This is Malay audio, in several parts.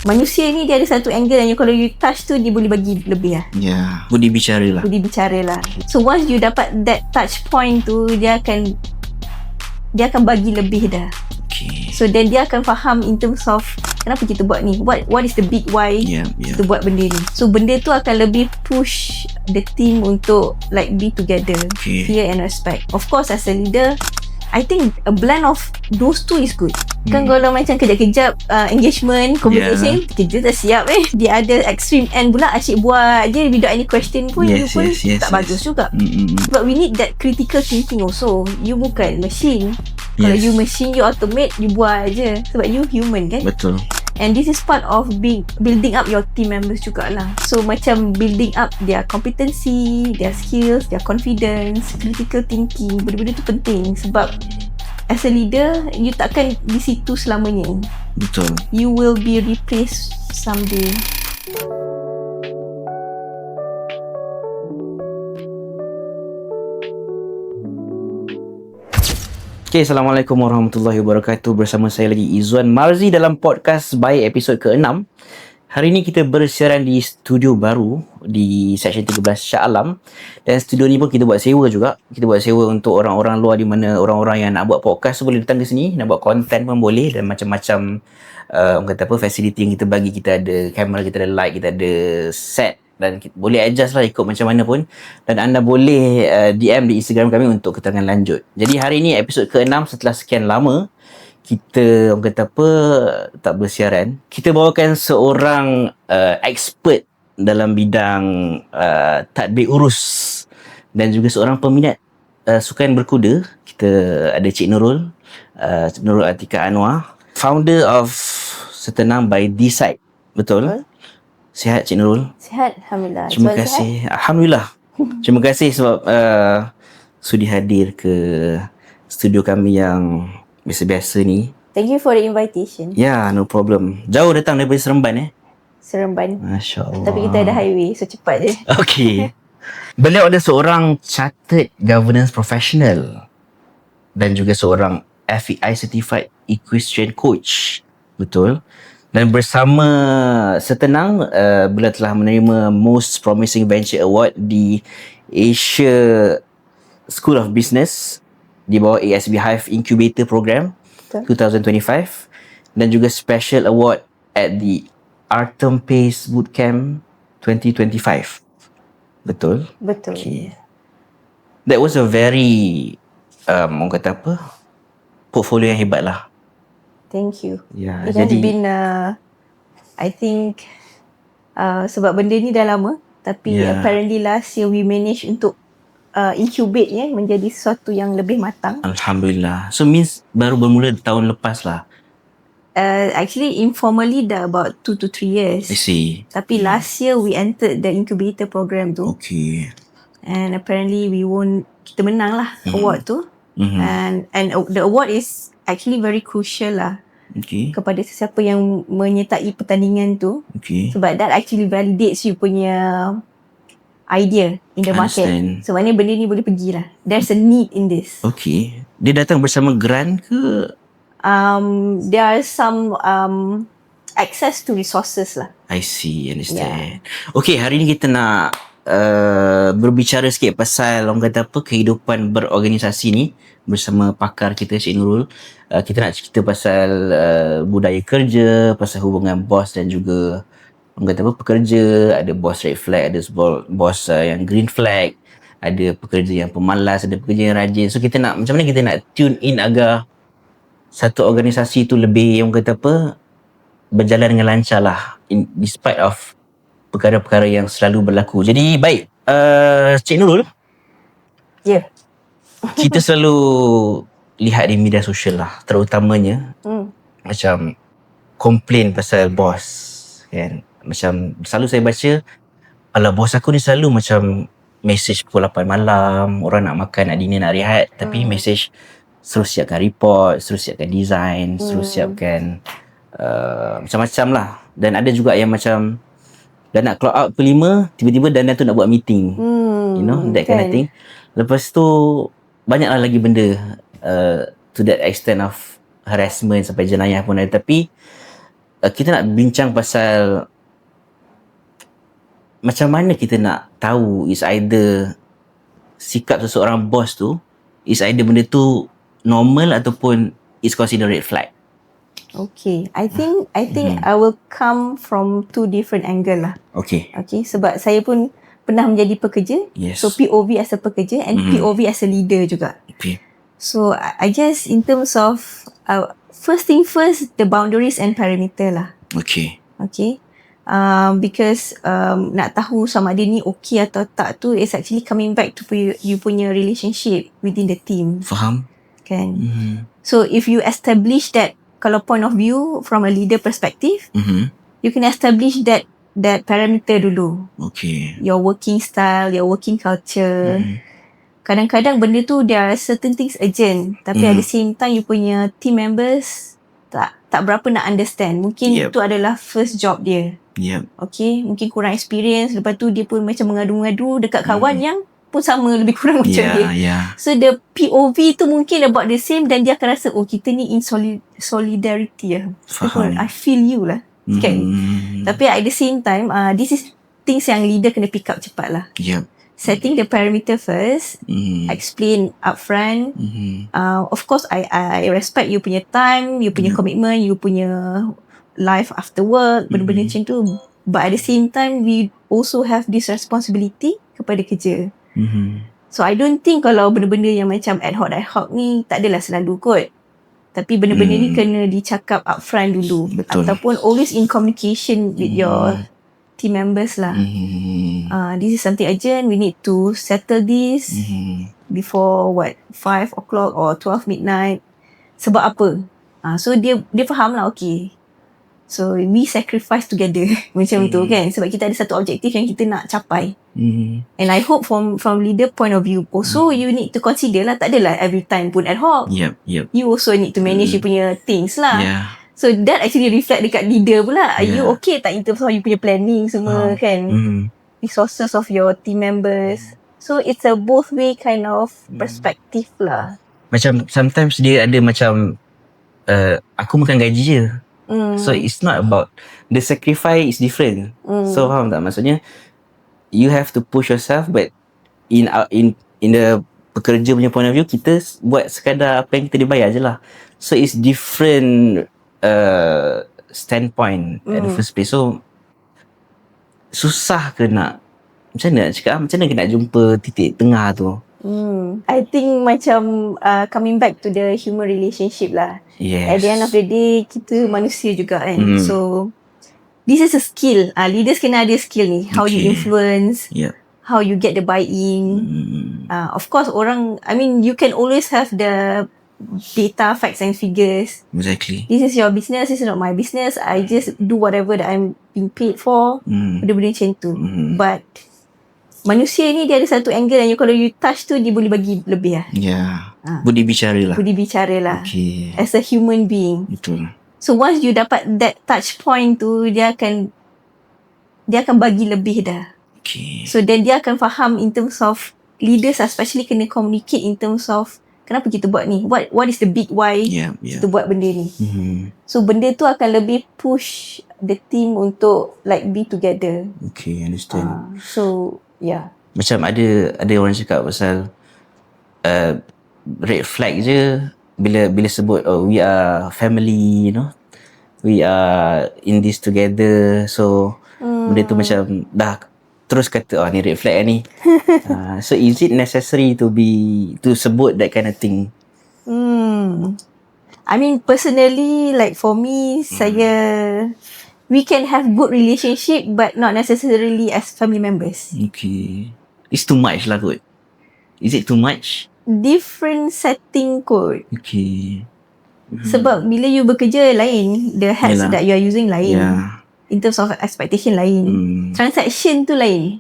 manusia ni dia ada satu angle yang kalau you touch tu dia boleh bagi lebih lah. Budi bicara lah. So once you dapat that touch point tu, dia akan bagi lebih dah. Okay. So then dia akan faham in terms of kenapa kita buat ni, what is the big why kita buat benda ni. So benda tu akan lebih push the team untuk like be together. Fear and respect. Of course as a leader, I think a blend of those two is good. Kan kalau macam kejap-kejap engagement, conversation, kerja dah siap Dia ada extreme end pula asyik buat je without any question pun, tak bagus juga. But we need that critical thinking also. You bukan machine. Kalau you machine, you automate, you buat je. Sebab you human kan. Betul. And this is part of building up your team members jugalah. So macam building up their competency, their skills, their confidence, critical thinking. Benda-benda tu penting. Sebab as a leader, you takkan di situ selamanya. Betul. You will be replaced someday. Okay, Assalamualaikum warahmatullahi wabarakatuh. Bersama saya lagi Izzuan Marzi dalam podcast Baik episod ke-6. Hari ini kita bersiaran di studio baru di Seksyen 13 Shah Alam. Dan studio ni pun kita buat sewa juga. Kita buat sewa untuk orang-orang luar, di mana orang-orang yang nak buat podcast boleh datang ke sini. Nak buat content pun boleh. Dan macam-macam orang kata apa, facility yang kita bagi. Kita ada kamera, kita ada light, kita ada set. Dan boleh adjust lah ikut macam mana pun. Dan anda boleh DM di Instagram kami untuk keterangan lanjut. Jadi hari ni episod ke-6 setelah sekian lama kita orang kata apa tak bersiaran. Kita bawakan seorang expert dalam bidang tadbir urus dan juga seorang peminat sukan berkuda. Kita ada Cik Nurul, Cik Nurul Atika Anwar, founder of Setenang by D-Side. Betul? Sihat Cik Nurul? Sihat, Alhamdulillah. Terima kasih. Sihat? Alhamdulillah. Terima kasih sebab sudi hadir ke studio kami yang biasa-biasa ni. Thank you for the invitation. No problem. Jauh datang daripada Seremban Seremban. Masya Allah. Tapi kita ada highway, so cepat je. Okay. Beliau ada seorang Chartered Governance Professional dan juga seorang FEI Certified Equestrian Coach. Betul. Dan bersama Setenang, beliau telah menerima Most Promising Venture Award di Asia School of Business di bawah ASB Hive Incubator Program 2025 dan juga Special Award at the Artem Pace Bootcamp 2025. Betul? Betul. Okay. That was a very orang kata apa, portfolio yang hebat lah. Thank you. It has been I think sebab benda ni dah lama, tapi apparently last year we managed untuk incubate menjadi sesuatu yang lebih matang. Alhamdulillah. So means baru bermula tahun lepas lah. Actually informally dah about 2 to 3 years. I see. Tapi last year we entered the incubator program tu. Okay. And apparently kita menang lah award tu. And the award is actually very crucial lah. Okay. Kepada sesiapa yang menyertai pertandingan tu. Okay. Sebab that actually validates you punya idea in the market. So maknanya benda ni boleh pergi lah. There's a need in this. Okay. Dia datang bersama grant ke? There are some access to resources lah. I see, understand. Okay, hari ni kita nak berbicara sikit pasal orang kata apa, kehidupan berorganisasi ni bersama pakar kita Cik Nurul. Kita nak cerita pasal budaya kerja, pasal hubungan bos dan juga orang kata apa, pekerja. Ada bos red flag, ada bos yang green flag, ada pekerja yang pemalas, ada pekerja yang rajin. So kita nak, macam mana kita nak tune in agar satu organisasi tu lebih orang kata apa, berjalan dengan lancar lah despite of perkara-perkara yang selalu berlaku. Jadi baik, Cik Nurul. Kita selalu lihat di media sosial lah, terutamanya macam komplain pasal bos kan. Macam selalu saya baca, alah bos aku ni selalu macam message pukul 8 malam, orang nak makan, nak dinner, nak rehat, tapi message suruh siapkan report, suruh siapkan design, suruh siapkan macam-macam lah. Dan ada juga yang macam dah nak clock out pukul 5, tiba-tiba dan tu nak buat meeting. You know, that kind of thing. Lepas tu banyaklah lagi benda to that extent of harassment sampai jenayah pun ada. Tapi kita nak bincang pasal macam mana kita nak tahu is either sikap seseorang bos tu is either benda tu normal ataupun is considered red flag. Okay, I think I will come from two different angle lah. Okay, sebab saya pun pernah menjadi pekerja. Yes. So POV as a pekerja and POV as a leader juga. Okay. So I guess in terms of first thing first, the boundaries and parameter lah. Okay. Because nak tahu sama ada ni okay atau tak tu is actually coming back to you punya relationship within the team. Faham? Kan? So if you establish that, kalau point of view from a leader perspective, you can establish that parameter dulu. Okay. Your working style, your working culture. Kadang-kadang benda tu there are certain things urgent, tapi at the same time you punya team members tak berapa nak understand. Mungkin itu adalah first job dia. Okay, mungkin kurang experience. Lepas tu dia pun macam mengadu-ngadu dekat kawan yang pun sama lebih kurang macam dia. So the POV tu mungkin about the same dan dia akan rasa kita ni in solidarity lah. Faham. I feel you lah. Kan? Tapi at the same time, this is things yang leader kena pick up cepat lah. Setting the parameter first, explain upfront. Of course, I respect you punya time, you punya commitment, you punya life after work, benda-benda macam tu. But at the same time, we also have this responsibility kepada kerja. So I don't think kalau benda-benda yang macam ad hoc ni tak adalah selalu kot. Tapi benda-benda ni kena dicakap upfront dulu. Betul. Ataupun always in communication with your team members lah. This is something urgent. We need to settle this before 5 o'clock or 12 midnight. Sebab apa? So dia faham lah, okay. So we sacrifice together macam tu kan. Sebab kita ada satu objektif yang kita nak capai. And I hope from leader point of view also you need to consider lah. Tak adalah every time pun ad hoc. You also need to manage you punya things lah. So that actually reflect dekat leader pula. Are you okay tak in terms of you punya planning semua kan? Resources of your team members. So it's a both way kind of perspective lah. Macam sometimes dia ada macam aku makan gaji je. So it's not about the sacrifice is different. So faham tak? Maksudnya you have to push yourself, but in the pekerja punya point of view, kita buat sekadar apa yang kita dibayar je lah. So it's different standpoint at the first place. So susah ke nak macam mana nak cakap, macam mana nak jumpa titik tengah tu? I think macam coming back to the human relationship lah. At the end of the day, kita manusia juga kan. So this is a skill. Leaders kena ada skill ni. How you influence, how you get the buy-in. Of course you can always have the data, facts and figures. Exactly. This is your business, this is not my business. I just do whatever that I'm being paid for. Benda-benda macam tu. But manusia ni dia ada satu angle yang kalau you touch tu dia boleh bagi lebih lah. Budi bicara lah. Okay. As a human being. Betul. So once you dapat that touch point tu, dia akan bagi lebih dah. Okay. So then dia akan faham in terms of leaders especially kena communicate in terms of kenapa kita buat ni? What is the big why kita buat benda ni? So benda tu akan lebih push the team untuk like be together. Okay, understand. So macam ada orang cakap pasal red flag je bila sebut we are family, we are in this together. So benda tu macam dah terus kata ni red flag ni. So is it necessary to sebut that kind of thing? I mean personally, like for me, we can have good relationship but not necessarily as family members. Okay. It's too much lah kot. Is it too much? Different setting kot. Okay. Sebab bila you bekerja lain, the hats that you are using lain. In terms of expectation lain. Transaction tu lain.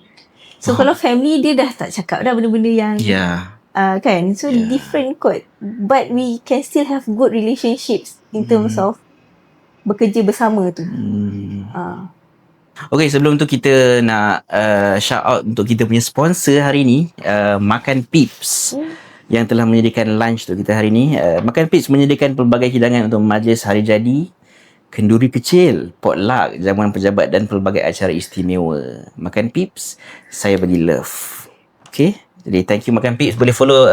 So kalau family, dia dah tak cakap dah benda-benda yang kan. So different kot. But we can still have good relationships in terms of bekerja bersama tu. Okay, sebelum tu kita nak shout out untuk kita punya sponsor hari ni, Makan Pips, yang telah menyediakan lunch untuk kita hari ni. Makan Pips menyediakan pelbagai hidangan untuk majlis hari jadi kenduri kecil, potluck, jamuan pejabat dan pelbagai acara istimewa. Makan Pips, saya bagi love. Okay, jadi thank you Makan Pips. Boleh follow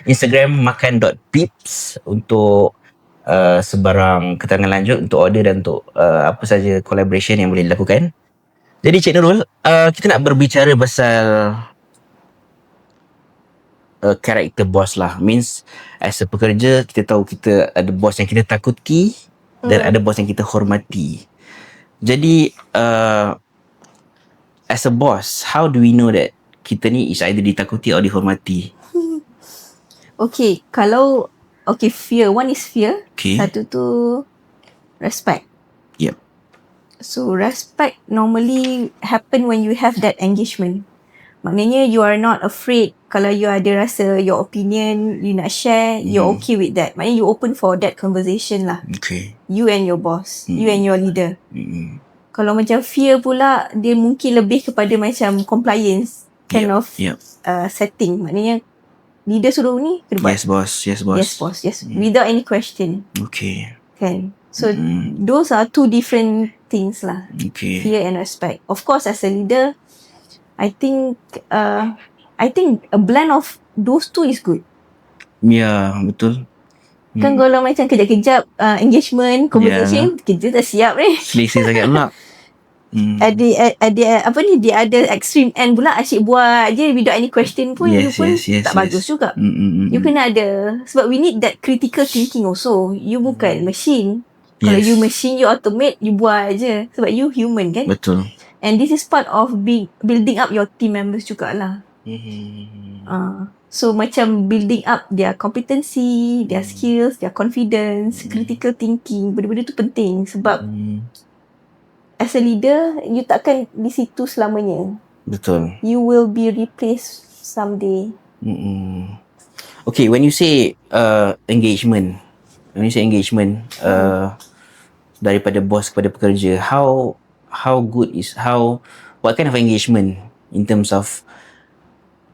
Instagram makan.pips untuk sebarang keterangan lanjut untuk order dan untuk apa saja collaboration yang boleh dilakukan. Jadi Cik Nurul, kita nak berbicara pasal karakter bos lah. Means as a pekerja, kita tahu kita ada bos yang kita takuti dan ada bos yang kita hormati. Jadi as a boss, how do we know that kita ni is either ditakuti atau dihormati? Okay, kalau fear. One is fear. Okay. Satu tu respect. Yep. So respect normally happen when you have that engagement. Maknanya you are not afraid kalau you ada rasa your opinion you nak share, you're okay with that. Maknanya you open for that conversation lah. Okay. You and your boss, you and your leader. Kalau macam fear pula, dia mungkin lebih kepada macam compliance kind of setting. Maknanya leader suruh ni, kena buat. Yes boss, yes boss. Yes boss, yes. Without any question. Okay. Kan? So those are two different things lah. Okay. Fear and respect. Of course, as a leader, I think a blend of those two is good. Ya, betul. Kan kalau macam kejap-kejap engagement, conversation, kita tak siap ni. Selesa sangat pula. Dia ada extreme end pula, asyik buat je without any question pun, tak bagus juga. You kena ada, sebab we need that critical thinking also. You bukan machine. Kalau you machine, you automate, you buat je. Sebab you human kan. Betul. And this is part of building up your team members jugalah. So macam building up their competency, their skills, their confidence, critical thinking, benda-benda tu penting sebab as a leader, you takkan di situ selamanya. Betul. You will be replaced someday. Okay, when you say engagement, daripada bos kepada pekerja, what kind of engagement in terms of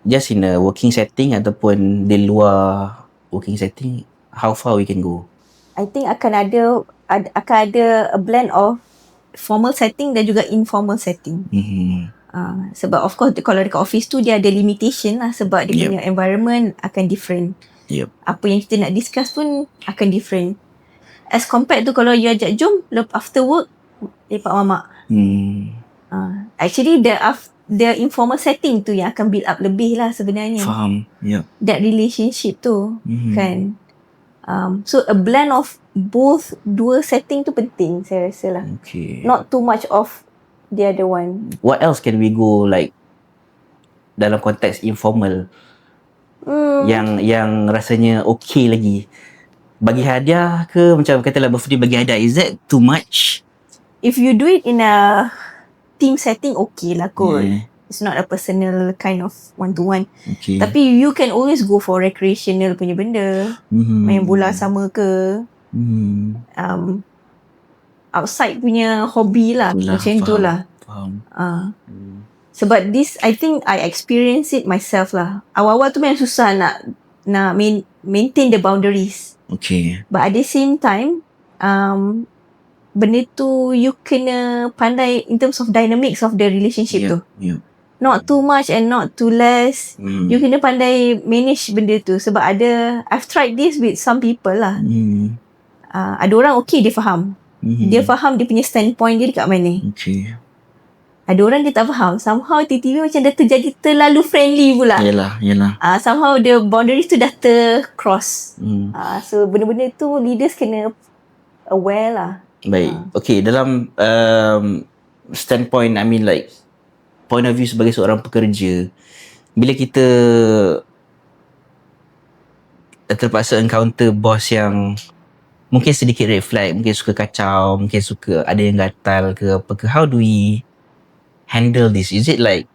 just in a working setting ataupun di luar working setting, how far we can go? I think akan ada a blend of formal setting dan juga informal setting. Sebab of course kalau dekat office tu dia ada limitation lah sebab dia punya environment akan different. Apa yang kita nak discuss pun akan different. As compared to kalau you ajak jom after work lepak mamak. Actually the informal setting tu yang akan build up lebih lah sebenarnya. Faham. That relationship tu kan. So a blend of both dua setting tu penting saya rasa lah. Okay. Not too much of the other one. What else can we go like dalam konteks informal yang rasanya okay lagi? Bagi hadiah ke, macam katalah birthday bagi hadiah, is that too much? If you do it in a team setting, okay lah kot. It's not a personal kind of one-to-one. Okay. Tapi you can always go for recreational punya benda. Main bola sama ke. Outside punya hobi lah. Macam tu lah. Faham. Sebab this, I think I experience it myself lah. Awal-awal tu memang susah nak maintain the boundaries. Okay. But at the same time, benda tu you kena pandai in terms of dynamics of the relationship tu. Not too much and not too less. You kena pandai manage benda tu. Sebab I've tried this with some people lah. Ada orang okay, dia faham. Dia faham dia punya standpoint dia dekat mana. Okay. Ada orang dia tak faham. Somehow tiba-tiba macam dah terjadi terlalu friendly pula. Yelah. Somehow the boundaries tu dah tercross. So benda-benda tu leaders kena aware lah. Baik. Okay, dalam standpoint, I mean like point of view sebagai seorang pekerja, bila kita terpaksa encounter bos yang mungkin sedikit red flag, mungkin suka kacau, mungkin suka ada yang gatal ke apa ke, how do we handle this? Is it like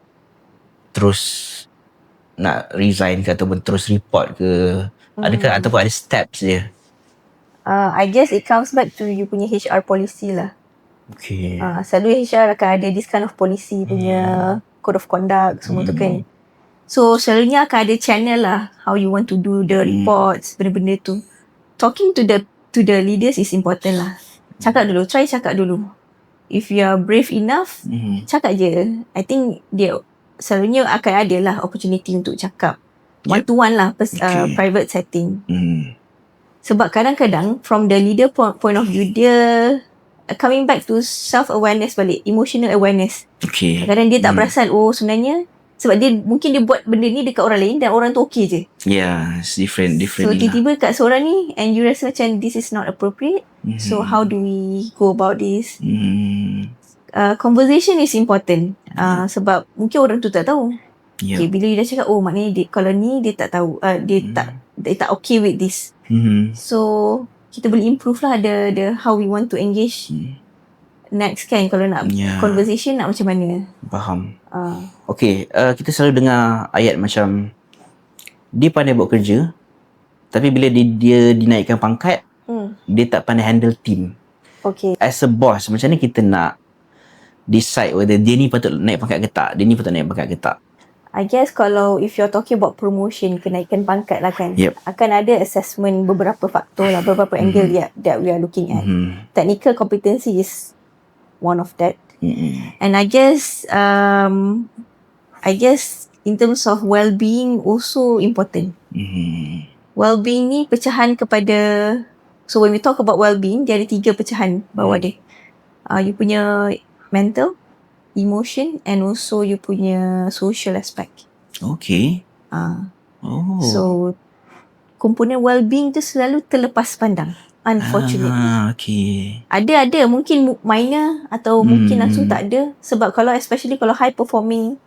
terus nak resign ke ataupun terus report ke? Adakah ataupun ada steps dia? I guess it comes back to you punya HR policy lah. Okay. Selalu HR akan ada this kind of policy punya code of conduct semua tu kan. So selalunya akan ada channel lah how you want to do the reports, benda-benda tu. Talking to the leaders is important lah. Cakap dulu, try cakap dulu. If you are brave enough, cakap je. I think dia selalunya akan ada lah opportunity untuk cakap. One to one lah, private setting. Sebab kadang-kadang from the leader point of view, dia coming back to self-awareness balik, emotional awareness. Kadang-kadang dia tak perasan, sebenarnya sebab mungkin dia buat benda ni dekat orang lain dan orang tu okay je. Yeah, it's different So tiba-tiba kat seorang ni and you rasa macam this is not appropriate. So how do we go about this? Conversation is important. Sebab mungkin orang tu tak tahu. Okay, bila dia dah cakap, maknanya kalau ni dia tak tahu, dia tak okay with this. So kita boleh improve lah the how we want to engage next kan, kalau nak conversation nak macam mana. Faham. Okay, kita selalu dengar ayat macam dia pandai buat kerja, tapi bila dia dinaikkan pangkat, dia tak pandai handle team. Okay. As a boss, macam mana kita nak decide whether dia ni patut naik pangkat ke tak, dia ni patut naik pangkat ke tak? I guess kalau if you're talking about promotion, kenaikan pangkat lah kan, akan ada assessment beberapa faktor lah, beberapa angle that we are looking at. Technical competency is one of that. And I guess in terms of well-being also important. Well-being ni pecahan kepada, so when we talk about well-being, dia ada 3 pecahan bawah dia. You punya mental, emotion, and also you punya social aspect. Okay. So komponen well-being tu selalu terlepas pandang, unfortunately. Okay. Ada mungkin minor atau mungkin langsung tak ada. Sebab especially kalau high performing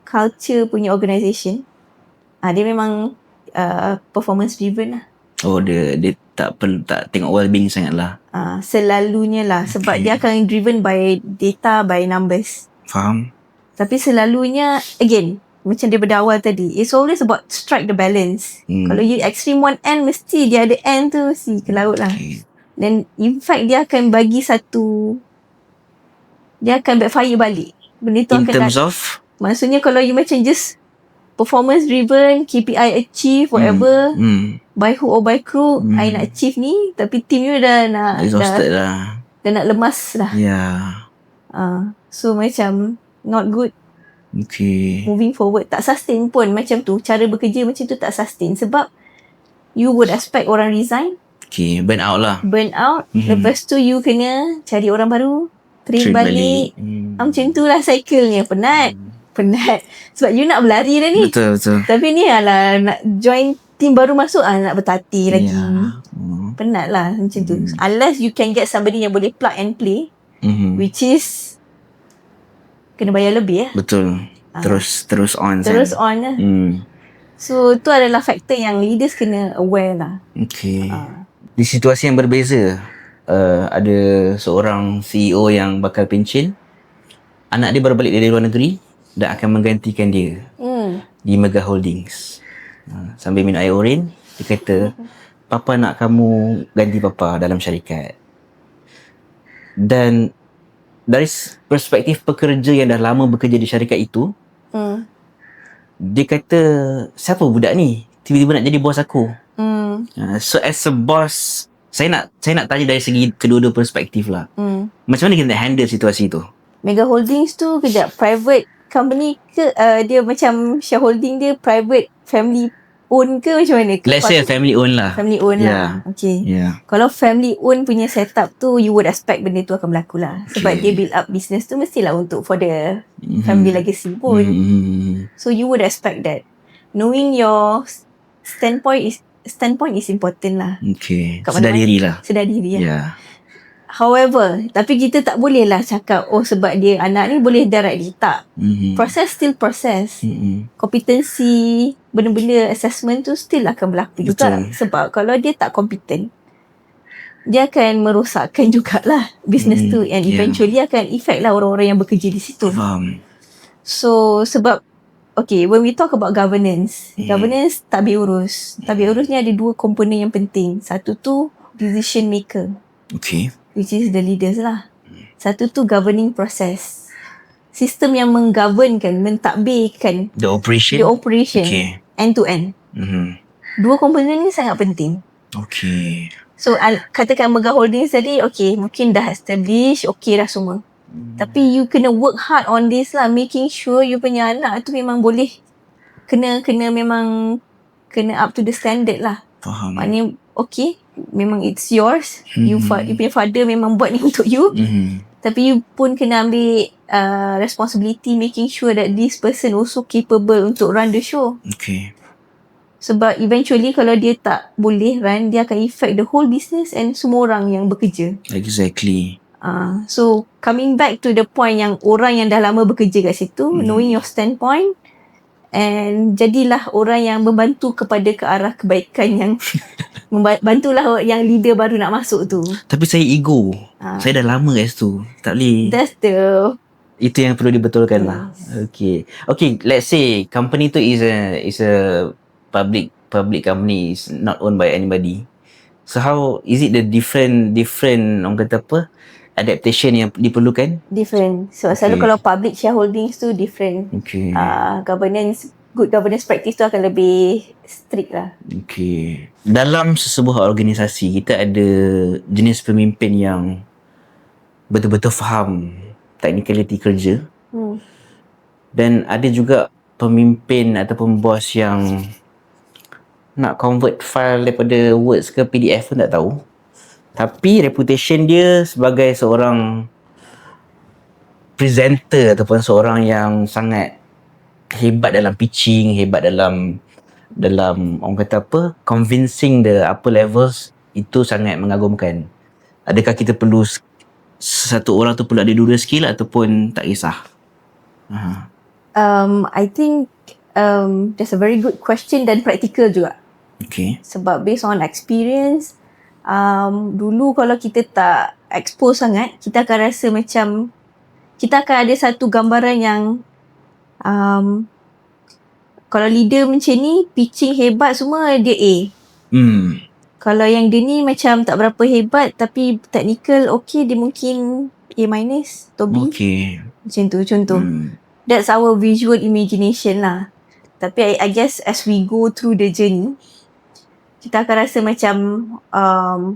culture punya organisation, dia memang performance driven lah. Dia tak tengok well-being sangat lah. Selalunya lah. Sebab dia akan driven by data, by numbers. Faham. Tapi selalunya, again, macam daripada awal tadi, it's always about strike the balance. Kalau you extreme one end, mesti dia ada end tu mesti ke laut lah. Dan in fact, dia akan bagi dia akan backfire balik. Benda tu in terms of? Maksudnya kalau you macam just performance driven, KPI achieve, whatever, by hook or by crook, I nak achieve ni, tapi team you dah nak exhausted dah nak lemas dah. So macam not good. Okay. Moving forward, tak sustain pun macam tu. Cara bekerja macam tu tak sustain. Sebab you would expect orang resign. Okay, burn out lah. Lepas tu you kena cari orang baru, train balik. Macam tu lah cycle-nya. Penat. Sebab you nak berlari dah ni. Betul. Tapi ni nak join team baru masuk, nak bertati lagi. Penat lah macam tu. Unless you can get somebody yang boleh plug and play, which is kena bayar lebih. Betul. Terus on lah. So tu adalah faktor yang leaders kena aware lah. Okay. Di situasi yang berbeza, ada seorang CEO yang bakal pencen, anak dia baru balik dari luar negeri dan akan menggantikan dia di Mega Holdings. Sambil minum air oren, dia kata, "Papa nak kamu ganti papa dalam syarikat." Dan dari perspektif pekerja yang dah lama bekerja di syarikat itu, dia kata, "Siapa budak ni? Tiba-tiba nak jadi bos aku." So as a boss, saya nak tanya dari segi kedua-dua perspektif lah. Macam mana kita nak handle situasi tu? Mega Holdings tu kejap private company ke, dia macam shareholding dia private family own ke macam mana? Let's say family own lah. Family own lah. Okay. Kalau family own punya setup tu, you would expect benda tu akan berlaku lah. Sebab dia build up business tu mestilah untuk for the family legacy pun. So you would expect that. Knowing your standpoint is important lah. Okay. Sedar diri lah. However, tapi kita tak boleh lah cakap, sebab dia anak ni boleh directly. Tak. Proses still proses. Kompetensi, benda-benda assessment tu still akan berlaku juga. Sebab kalau dia tak competent, dia akan merosakkan jugalah business tu. And eventually akan effect lah orang-orang yang bekerja di situ. So, sebab okay, when we talk about governance, governance tabir urus. Tabir urus ni ada 2 komponen yang penting. Satu tu decision maker. Okay. Which is the leaders lah. Satu tu governing process. Sistem yang menggovernkan, mentadbirkan the operation. Okay. End to end. 2 komponen ni sangat penting. Okay. So katakan Mega Holdings tadi, okay, mungkin dah establish, okay dah semua. Tapi you kena work hard on this lah, making sure you punya anak tu memang boleh kena memang kena up to the standard lah. Faham. Maknanya okay, memang it's yours. You punya father memang buat ni untuk you. Tapi you pun kena ambil responsibility, making sure that this person also capable untuk run the show. Okay. Sebab eventually kalau dia tak boleh run, dia akan affect the whole business and semua orang yang bekerja. Exactly. So coming back to the point yang orang yang dah lama bekerja kat situ, knowing your standpoint, and jadilah orang yang membantu kepada ke arah kebaikan yang bantulah yang leader baru nak masuk tu. Tapi saya ego. Saya dah lama kat situ. Tak boleh. Itu yang perlu dibetulkan lah. Okay, let's say company tu is a public company, is not owned by anybody. So how is it the different orang kata apa, adaptation yang diperlukan? Different. So selalu kalau public shareholdings tu different. Okay. Good governance practice tu akan lebih strict lah. Okay. Dalam sesebuah organisasi, kita ada jenis pemimpin yang betul-betul faham technicality kerja. Dan ada juga pemimpin ataupun bos yang nak convert file daripada Words ke PDF pun tak tahu. Tapi reputation dia sebagai seorang presenter ataupun seorang yang sangat hebat dalam pitching, hebat dalam orang kata apa, convincing the upper levels, itu sangat mengagumkan. Adakah kita perlu satu orang tu perlu ada dua skill ataupun tak kisah? I think that's a very good question dan practical juga. Okay. Sebab based on experience, dulu kalau kita tak expose sangat, kita akan rasa macam kita akan ada satu gambaran yang kalau leader macam ni, pitching hebat semua, dia A. Kalau yang dia ni macam tak berapa hebat tapi technical okay, dia mungkin A- atau B. Okay. Macam tu contoh. That's our visual imagination lah. Tapi I guess as we go through the journey, kita akan rasa macam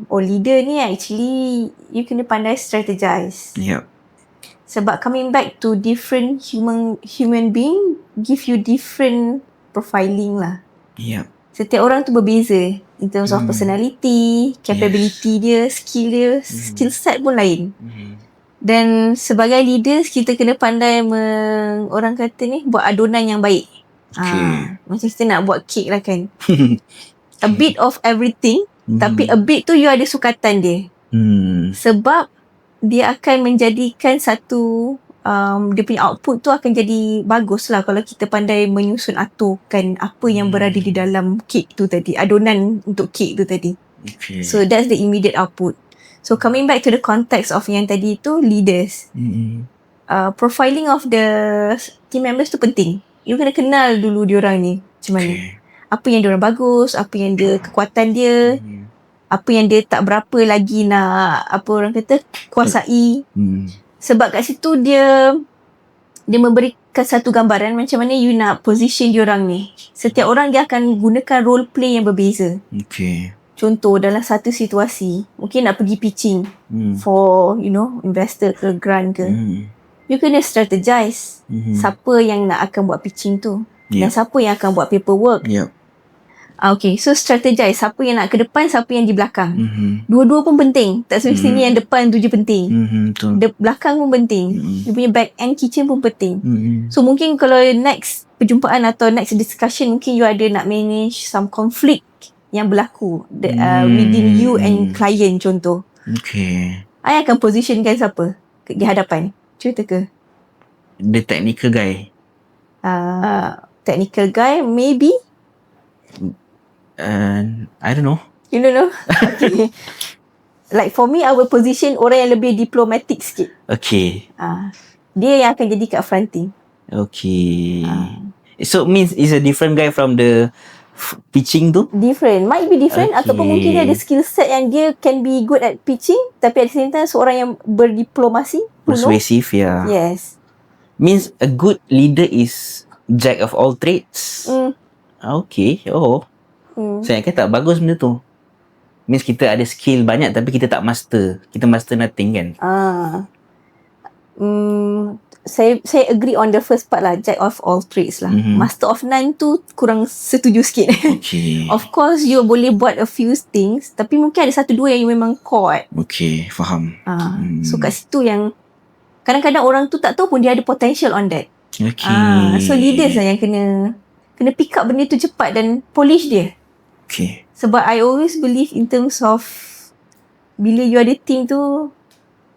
leader ni actually you kena pandai strategize. Yep. Sebab coming back to different human being give you different profiling lah. Yep. Setiap orang tu berbeza in terms of personality, capability dia, skill dia, skill set pun lain. Dan sebagai leaders kita kena pandai orang kata ni buat adunan yang baik. Macam kita nak buat cake lah kan. A bit of everything, tapi a bit tu you ada sukatan dia. Sebab dia akan menjadikan satu dia punya output tu akan jadi bagus lah kalau kita pandai menyusun aturkan apa yang berada di dalam cake tu tadi, adunan untuk cake tu tadi. Okay. So that's the immediate output. So coming back to the context of yang tadi tu, leaders, profiling of the team members tu penting. You kena kenal dulu diorang ni macam mana. Apa yang diorang bagus, apa yang dia kekuatan dia, apa yang dia tak berapa lagi nak apa orang kata kuasai. Sebab kat situ dia memberikan satu gambaran macam mana you nak position diorang ni. Setiap orang dia akan gunakan role play yang berbeza. Okay. Contoh dalam satu situasi, mungkin nak pergi pitching for investor ke grant ke. You kena strategize siapa yang nak akan buat pitching tu dan siapa yang akan buat paperwork. Okay, so strategize siapa yang nak ke depan, siapa yang di belakang. Dua-dua pun penting. Tak semestinya yang depan tu je penting. Belakang pun penting. Dia punya back end kitchen pun penting. So mungkin kalau next perjumpaan atau next discussion, mungkin you ada nak manage some conflict yang berlaku within you and client contoh. Okay. I akan positionkan siapa di hadapan? Cerita ke? The technical guy. Technical guy maybe. I don't know. You don't know? Okay. Like for me, I will position orang yang lebih diplomatic sikit. Okay. Dia yang akan jadi kat fronting. Okay. So means is a different guy from the pitching tu? Different. Might be different. Ataupun mungkin dia ada skill set yang dia can be good at pitching. Tapi at the same time, seorang yang berdiplomasi. Persuasive, yeah. Yes. Means a good leader is jack of all trades. Okay. Saya ingat tak bagus benda tu. Means kita ada skill banyak tapi kita tak master. Kita master nothing kan? Saya agree on the first part lah, jack of all trades lah. Master of none tu kurang setuju sikit. Okay. Of course you boleh buat a few things, tapi mungkin ada satu dua yang you memang core. Okay, faham. So kat situ yang kadang-kadang orang tu tak tahu pun dia ada potential on that. Okay. So leaders lah yang kena pick up benda tu cepat dan polish dia. Okay. Sebab I always believe in terms of bila you ada team tu,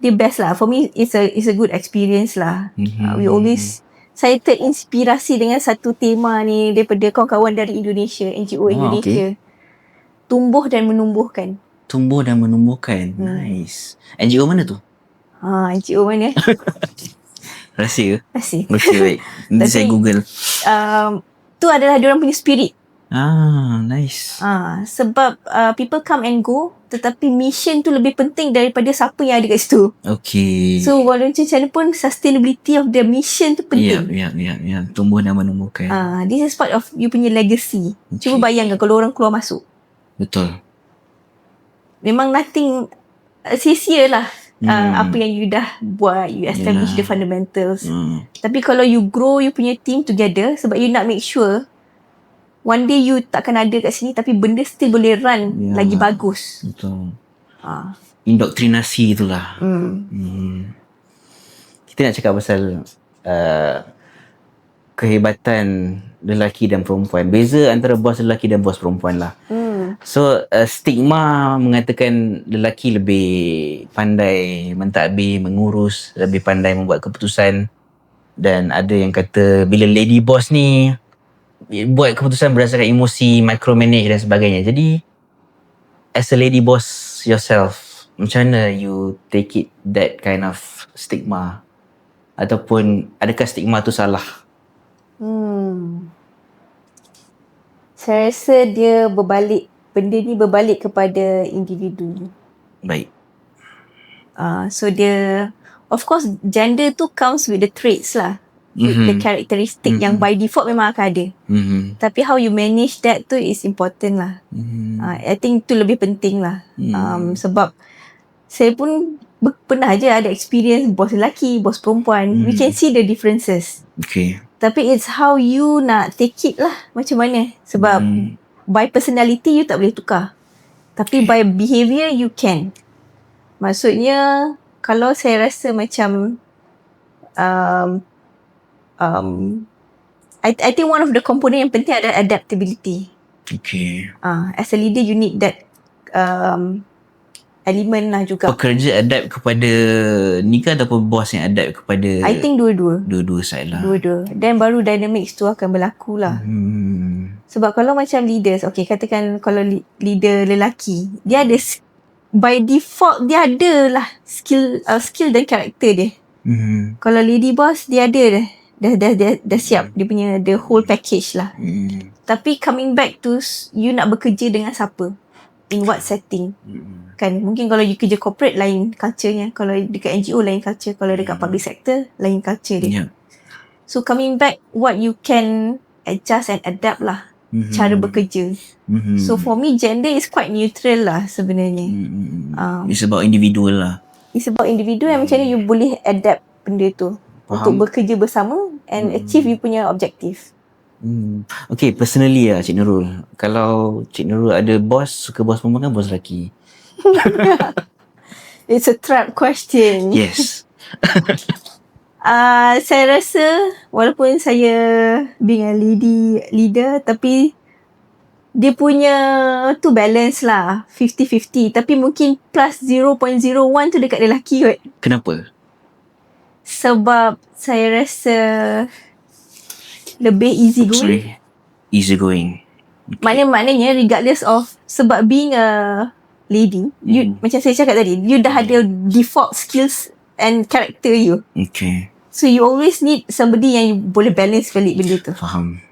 the best lah. For me, it's a good experience lah. We always, saya terinspirasi dengan satu tema ni daripada kawan-kawan dari Indonesia, NGO Indonesia. Okay. Tumbuh dan menumbuhkan. Tumbuh dan menumbuhkan. Nice. NGO mana tu? NGO mana? Rahsia ke? Rahsia. Okay, baik. Nanti saya Google. Tu adalah diorang punya spirit. Nice. Sebab people come and go, tetapi mission tu lebih penting daripada siapa yang ada kat situ. Okay. So walaupun macam mana pun, sustainability of the mission tu penting. Ya. Tumbuh dan menumbuhkan. This is part of you punya legacy. Okay. Cuba bayangkan kalau orang keluar masuk. Betul. Memang nothing sia-sia lah. Apa yang you dah buat, you establish the fundamentals. Tapi kalau you grow you punya team together, sebab you nak make sure one day you takkan ada kat sini tapi benda still boleh run lagi bagus. Betul. Indoktrinasi itulah. Kita nak cakap pasal kehebatan lelaki dan perempuan. Beza antara bos lelaki dan bos perempuan lah. So stigma mengatakan lelaki lebih pandai mentadbir, mengurus, lebih pandai membuat keputusan. Dan ada yang kata bila lady boss ni buat keputusan berdasarkan emosi, micromanage dan sebagainya. Jadi as a lady boss yourself, macam mana you take it, that kind of stigma? Ataupun adakah stigma tu salah? Saya rasa dia benda ni berbalik kepada individu. Baik. So dia, of course gender tu comes with the traits lah. The characteristic yang by default memang akan ada. Tapi how you manage that tu is important lah. I think tu lebih penting lah. Sebab saya pun pernah je ada experience bos lelaki, bos perempuan. We can see the differences. Okay. Tapi it's how you nak take it lah, macam mana. Sebab by personality you tak boleh tukar. Tapi by behaviour you can. Maksudnya kalau saya rasa macam I think one of the component yang penting adalah adaptability. Okay. As a leader you need that element lah juga. Pekerja adapt kepada ni ke ataupun bos yang adapt kepada? I think dua-dua. Dua-dua side lah. Dua-dua. Dan baru dynamics tu akan berlaku lah. Sebab kalau macam leaders, okay katakan kalau leader lelaki, dia ada by default dia ada lah skill dan karakter dia. Kalau lady boss dia ada dah siap dia punya the whole package lah. Tapi coming back to you nak bekerja dengan siapa, in what setting. Kan mungkin kalau you kerja corporate lain culture-nya, kalau dekat NGO lain culture, kalau dekat public sector lain culture dia. So coming back, what you can adjust and adapt lah cara bekerja. So for me gender is quite neutral lah sebenarnya. It's about individual lah. It's about individual yang macam mana you boleh adapt benda tu. Faham. Untuk bekerja bersama and achieve you punya objektif. Okay, personally lah Cik Nurul, kalau Cik Nurul ada bos, suka bos perempuan kan bos lelaki? It's a trap question. Yes. Saya rasa walaupun saya being a leader, tapi dia punya tu balance lah 50-50, tapi mungkin plus 0.01 tu dekat lelaki kot. Kenapa? Sebab saya rasa lebih easy going. Easy going. Okay. Maknanya regardless of, sebab being a lady, you macam saya cakap tadi, you dah ada default skills and character you. Okay. So you always need somebody yang you boleh balance balik benda tu. Faham.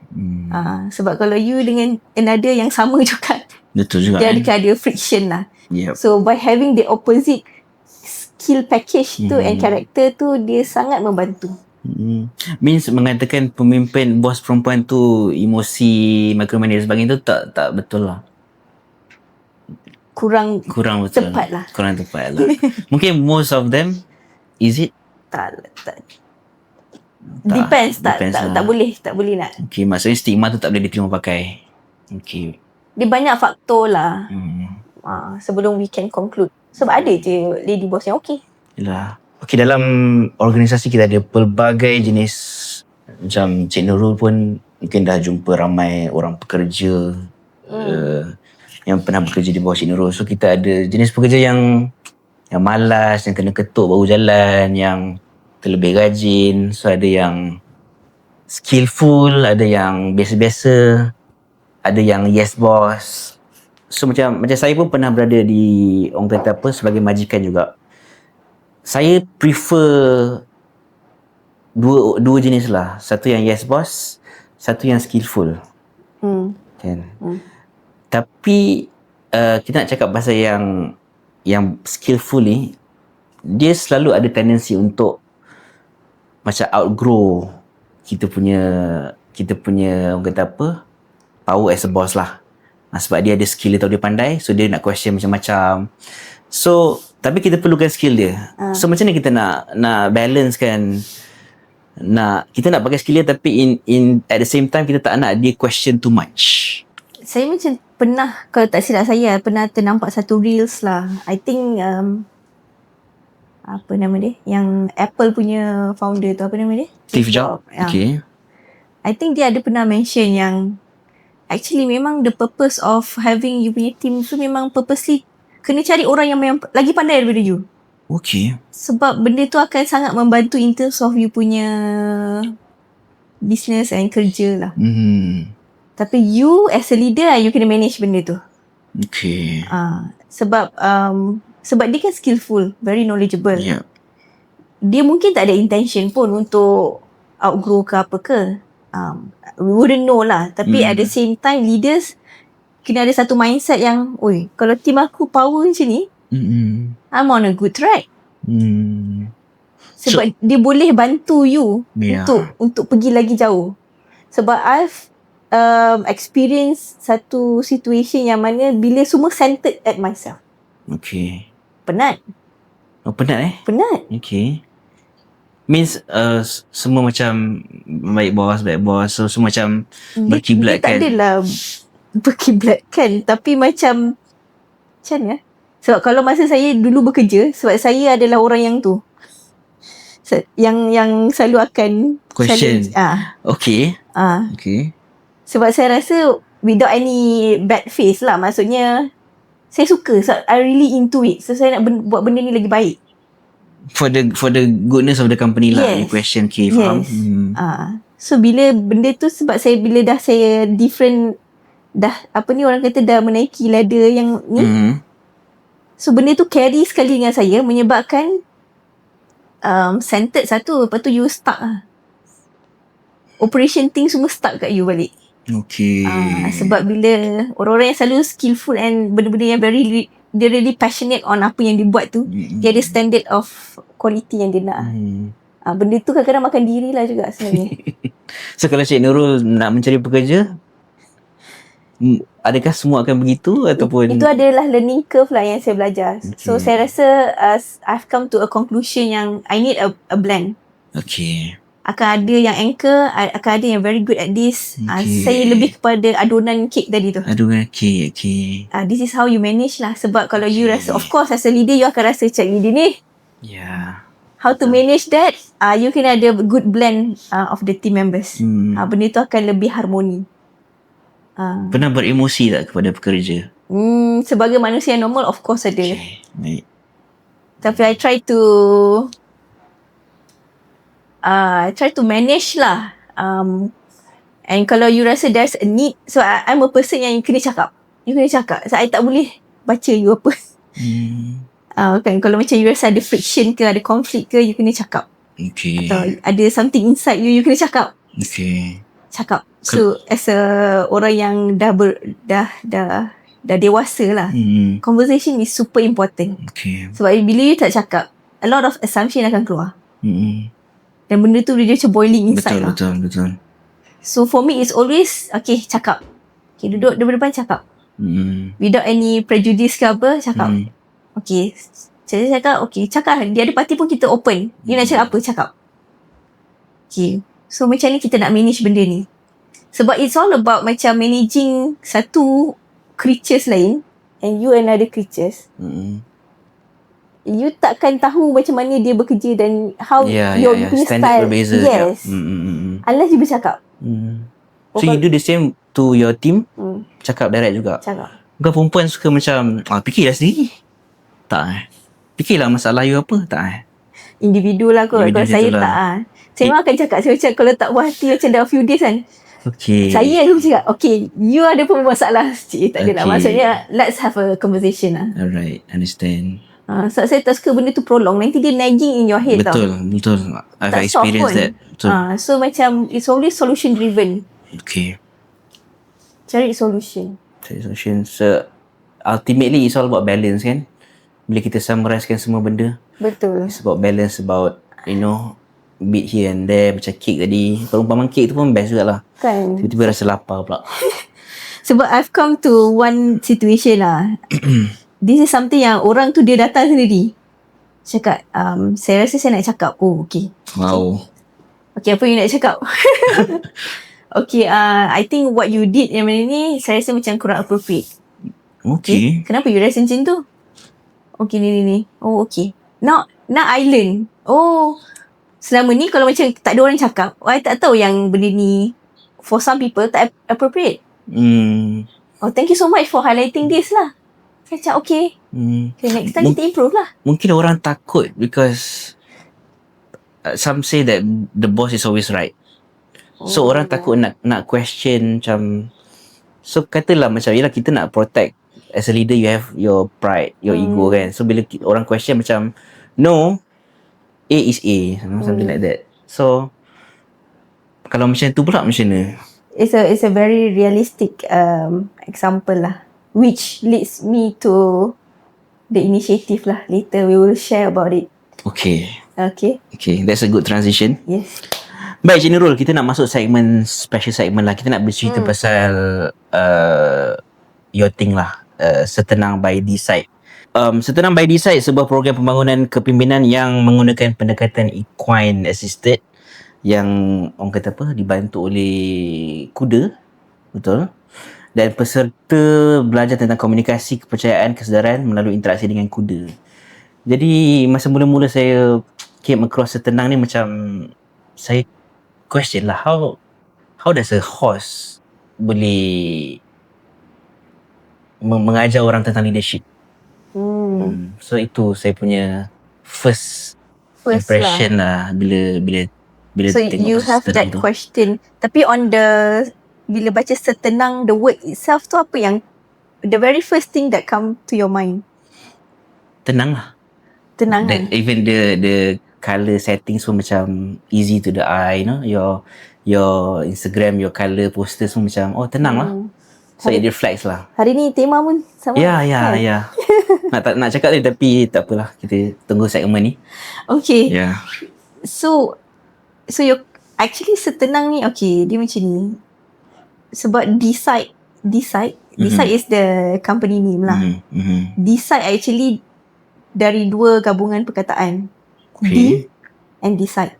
Sebab kalau you dengan another yang sama juga, betul juga, dia ada friction lah. Yep. So by having the opposite skill package tu and character tu, dia sangat membantu. Means mengatakan pemimpin bos perempuan tu emosi, micromanage sebagainya tu tak betul lah. kurang betul. tepat lah. Kurang tepat lah. Mungkin most of them, is it? Tak. Depends lah. Tak boleh nak. Okay, maksudnya stigma tu tak boleh diterima pakai. Okay. Dia banyak faktor lah. Sebelum we can conclude. Sebab ada je lady boss yang okay. Yalah. Okay, dalam organisasi kita ada pelbagai jenis. Macam Cik Nurul pun mungkin dah jumpa ramai orang pekerja yang pernah bekerja di bawah Cik Nurul. So kita ada jenis pekerja yang malas, yang kena ketuk baru jalan, yang terlebih rajin. So ada yang skillful, ada yang biasa-biasa, ada yang yes boss. So macam saya pun pernah berada di orang kata apa sebagai majikan juga. Saya prefer dua jenis lah. Satu yang yes boss, satu yang skillful. Kan. Tapi kita nak cakap pasal yang skillful ni, dia selalu ada tendensi untuk macam outgrow kita punya orang kata apa, power as a boss lah. Sebab dia ada skill, dia tahu dia pandai, so dia nak question macam-macam. So tapi kita perlukan skill dia. So macam mana kita nak balance kan, kita nak pakai skill dia, tapi in at the same time kita tak nak dia question too much. Saya macam pernah, kalau tak silap saya, pernah ternampak satu reels lah. I think apa nama dia, yang Apple punya founder tu, apa nama dia, Steve Jobs. Okay. I think dia ada pernah mention yang actually memang the purpose of having you punya team tu memang purposely kena cari orang yang lagi pandai daripada you. Okay. Sebab benda tu akan sangat membantu in terms of you punya business and kerja lah. Tapi you as a leader, you kena manage benda tu. Okay. Sebab dia kan skillful, very knowledgeable. Yeah. Dia mungkin tak ada intention pun untuk outgrow ke apa ke. We wouldn't know lah. Tapi at the same time, leaders kena ada satu mindset yang, oi, kalau team aku power macam ni, I'm on a good track. Sebab dia boleh bantu you untuk pergi lagi jauh. Sebab I've experience satu situation yang mana bila semua centered at myself. Okay. Penat. Oh, penat Penat. Okay. Means semua macam baik bos. So semua macam berkiblatkan. Dia tak adalah berkiblatkan, tapi macam mana? Sebab kalau masa saya dulu bekerja, sebab saya adalah orang yang tu. Yang selalu akan question. Okay. Okay. Sebab saya rasa without any bad face lah, maksudnya saya suka, so I really into it. So saya nak buat benda ni lagi baik. For the goodness of the company lah. Yes. Question faham. So bila benda tu, sebab saya bila dah saya different, dah apa ni orang kata dah menaiki ladder yang ni. So benda tu carry sekali dengan saya, menyebabkan centered satu, lepas tu you stuck lah. Operation thing semua stuck kat you balik. Okay. Sebab bila orang-orang yang selalu skillful and benda-benda yang dia really passionate on apa yang dia buat tu, dia ada standard of quality yang dia nak. Benda tu kadang-kadang makan diri lah juga sebenarnya. So kalau Cik Nurul nak mencari pekerja, adakah semua akan begitu ataupun? Itu adalah learning curve lah yang saya belajar. Okay. So saya rasa I've come to a conclusion yang I need a blend. Okay. Akan ada yang anchor, akan ada yang very good at this. Saya lebih kepada adunan kek tadi tu. Adunan kek, okay. This is how you manage lah. Sebab kalau you rasa, of course as a leader, you akan rasa cik leader ni. Yeah. How to manage that, you can ada good blend of the team members. Benda tu akan lebih harmoni. Pernah beremosi tak kepada pekerja? Sebagai manusia normal, of course ada. Okay. Baik. Tapi I try to manage lah. And kalau you rasa there's a need, so I'm a person yang you kena cakap. So I tak boleh baca you apa. Kan, kalau macam you rasa ada friction ke, ada conflict ke, you kena cakap. Okay. Atau ada something inside you kena cakap. Okay. Cakap. So as a orang yang dah dewasa lah, conversation is super important. Okay. Sebab bila you tak cakap, a lot of assumption akan keluar. Dan benda tu dia macam boiling inside lah. Betul. So for me it's always, okay, cakap. Okay, duduk depan-depan cakap. Without any prejudice ke apa, cakap. Okay. Saya cakap, okay, cakap. Dia ada parti pun kita open. Dia nak cakap apa, cakap. Okay. So macam ni kita nak manage benda ni. Sebab it's all about macam managing satu creatures lain and you another creatures. You takkan tahu macam mana dia bekerja dan how your punya style berbeza. Yes. Unless you bercakap. So you do the same to your team? Cakap direct juga? Cakap. Bukan perempuan suka macam fikirlah sendiri. Tak fikirlah masalah you apa. Tak individu lah kot. Kalau saya lah. Tak saya memang akan cakap. Saya macam kalau tak puas hati macam dah few days kan, saya tu cakap, okay, you ada pun masalah. Tak ada lah. Maksudnya, let's have a conversation lah. Alright, understand. So saya tak suka benda tu prolong. Nanti dia nagging in your head tau. Betul. I've experienced that. So macam, it's always solution driven. Okay. Cari solution. So, ultimately, it's all about balance kan? Bila kita summarizekan semua benda. Betul. It's about balance, about, bit here and there. Macam cake tadi. Perumpamaan cake tu pun best juga lah. Kan. Tiba-tiba rasa lapar pula. Sebab I've come to one situation lah. This is something yang orang tu dia datang sendiri. Cakap, saya rasa saya nak cakap. Oh, okay. Wow. Okay, apa you nak cakap? Okay, I think what you did yang mana ni, saya rasa macam kurang appropriate. Okay. Kenapa you rasa macam tu? Okay, ni. Oh, okay. Now I learn. Oh, selama ni kalau macam tak ada orang cakap, I tak tahu yang benda ni for some people tak appropriate. Oh, thank you so much for highlighting this lah. Saya cakap okay. Okay, next time kita improve lah. Mungkin orang takut because some say that the boss is always right. So orang takut nak question macam, so katalah macam yelah kita nak protect as a leader, you have your pride, your ego kan. So bila orang question macam no, A is A, something like that. So kalau macam tu pula macam mana? It's a very realistic example lah, which leads me to the initiative lah. Later we will share about it. Okay, that's a good transition. Yes. Baik, Cik Nurul, kita nak masuk special segment lah. Kita nak bercerita pasal your thing lah, Setenang by Decide. Setenang by Decide sebuah program pembangunan kepimpinan yang menggunakan pendekatan equine assisted, yang orang kata apa, dibantu oleh kuda, betul? Dan peserta belajar tentang komunikasi, kepercayaan, kesedaran melalui interaksi dengan kuda. Jadi masa mula-mula saya came across Setenang ni, macam saya question lah, how does a horse boleh mengajar orang tentang leadership? So itu saya punya first impression lah bila so tengok you have that tu. question. Tapi on the, bila baca Setenang, the word itself tu apa yang the very first thing that come to your mind? Tenang lah. Tenang kan? Even the colour settings pun macam easy to the eye, your Instagram, your colour posters pun macam tenang lah. So it reflects lah. Hari ni tema pun sama. Ya. nak cakap tadi tapi tak apalah, kita tunggu segmen ni. Okay. Yeah. So you actually Setenang ni, okay, dia macam ni. Sebab Decide is the company name lah. Decide actually dari dua gabungan perkataan. Okay. D and Decide.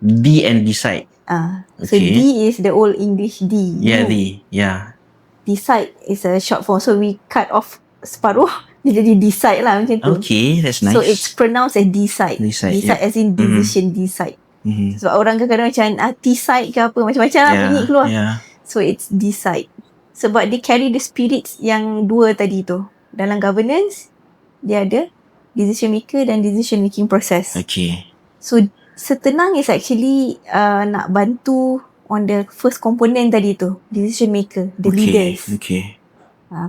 D and Decide. So D is the old English D. Yeah, D. Yeah. Decide is a short form. So we cut off separuh, dia jadi Decide lah macam tu. Okay, that's nice. So it's pronounced as Decide. Decide as in decision, Decide. Sebab orang kadang-kadang macam T-side ke apa, macam-macam bunyi keluar. So it's Decide. Sebab dia carry the spirits yang dua tadi tu. Dalam governance, dia ada decision maker dan decision making process. Okay. So Setenang is actually nak bantu on the first component tadi tu, decision maker, the leaders. Okay.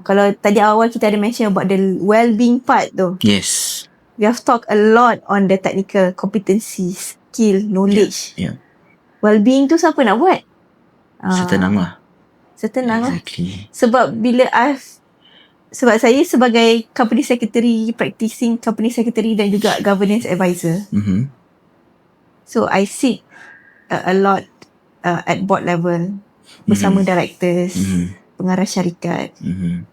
Kalau tadi awal kita ada mention about the well-being part tu. Yes. We have talked a lot on the technical competencies, skill, knowledge. Yeah. Well-being tu siapa nak buat? Setenang lah. Setenang exactly. lah. Sebab saya sebagai company secretary, practicing company secretary dan juga governance advisor. So I sit a lot at board level bersama directors, pengarah syarikat.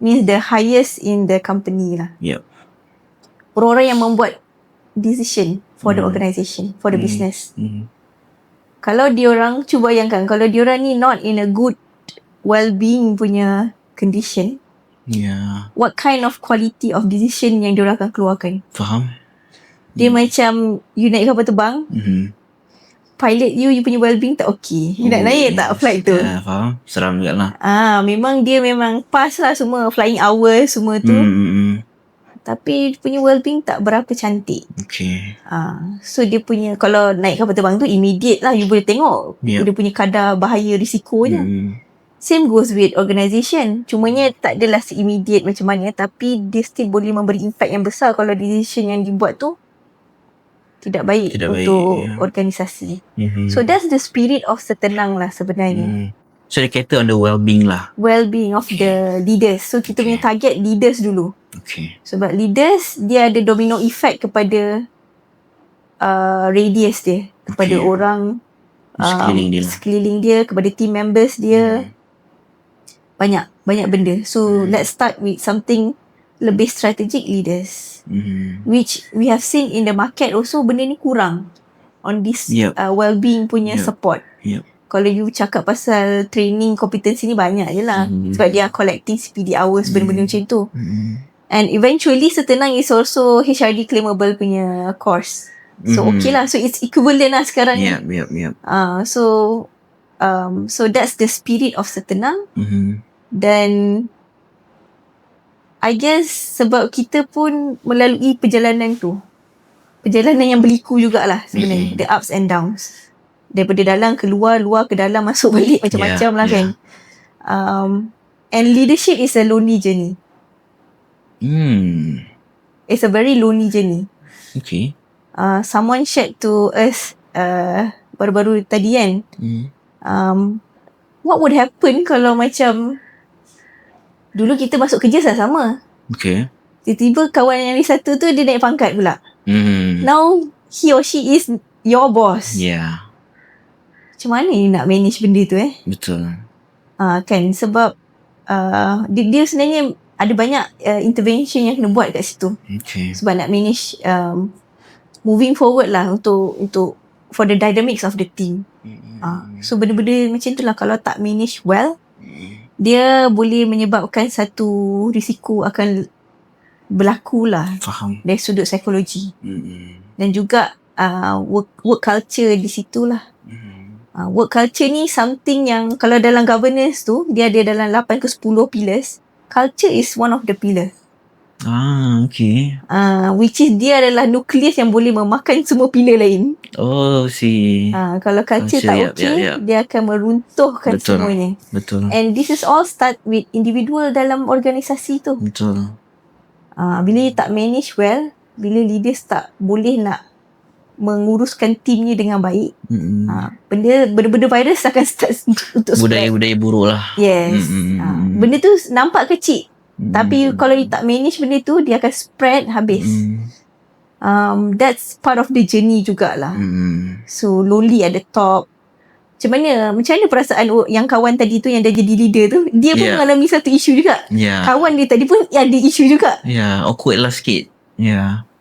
Means the highest in the company lah. Yep. Orang-orang yang membuat decision for the organisation, for the business. Kalau diorang, cuba bayangkan, kalau diorang ni not in a good well-being punya condition, what kind of quality of decision yang diorang akan keluarkan? Faham. Dia macam you naik kapal terbang, pilot you punya well-being tak okay. You nak naik tak flight tu? Faham. Seram juga lah. Memang dia memang pas lah semua flying hours semua tu. Tapi punya well-being tak berapa cantik. Okay. So dia punya, kalau naik kapal terbang tu immediate lah, you boleh tengok dia punya kadar bahaya risikonya. Same goes with organisation. Cumanya tak adalah se-immediate macam mana, tapi dia still boleh memberi impact yang besar kalau decision yang dibuat tu tidak baik untuk organisasi. So that's the spirit of Setenang lah sebenarnya. So dia cater on the well-being lah. Well-being of the leaders. So kita punya target leaders dulu. Sebab leaders dia ada domino effect kepada radius dia, kepada orang sekeliling dia, kepada team members dia. Banyak benda. So let's start with something lebih strategic leaders, which we have seen in the market also benda ni kurang on this well-being punya support. Kalau you cakap pasal training kompetensi ni banyak je lah, sebab dia collecting CPD hours, benda-benda macam tu. And eventually Setenang is also HRD claimable punya course. So okay lah, so it's equivalent lah sekarang. So that's the spirit of Setenang. Dan I guess sebab kita pun melalui perjalanan tu, perjalanan yang berliku jugalah sebenarnya, the ups and downs, daripada dalam keluar, luar ke dalam, masuk balik, macam-macam lah kan. And leadership is a lonely journey. It's a very lonely journey. Okay. Someone shared to us baru-baru tadi kan, what would happen kalau macam dulu kita masuk kerja sama-sama. Okay. Tiba-tiba kawan yang ni satu tu dia naik pangkat pula. Now he or she is your boss. Macam mana you nak manage benda tu Betul. Kan sebab dia sebenarnya ada banyak intervention yang kena buat kat situ. Sebab nak manage moving forward lah untuk for the dynamics of the team. So benda-benda macam tu lah, kalau tak manage well, dia boleh menyebabkan satu risiko akan berlaku lah. Faham. Dari sudut psikologi. Dan juga work culture di situ lah. Work culture ni something yang kalau dalam governance tu dia ada dalam 8 ke 10 pillars. Culture is one of the pillar. Okay. Which is dia adalah nukleus yang boleh memakan semua pillar lain. Kalau culture tak okay, dia akan meruntuhkan semuanya. Betul. And this is all start with individual dalam organisasi tu. Betul. Bila you tak manage well, bila leaders tak boleh nak menguruskan timnya dengan baik, benda-benda virus akan start untuk spread. Budaya buruk lah. Yes. Benda tu nampak kecil, tapi kalau you tak manage benda tu, dia akan spread habis. That's part of the journey jugalah. So lonely at the top. Macam mana perasaan yang kawan tadi tu yang dah jadi leader tu, dia pun mengalami satu isu juga. Kawan dia tadi pun ada isu juga. Awkward lah sikit.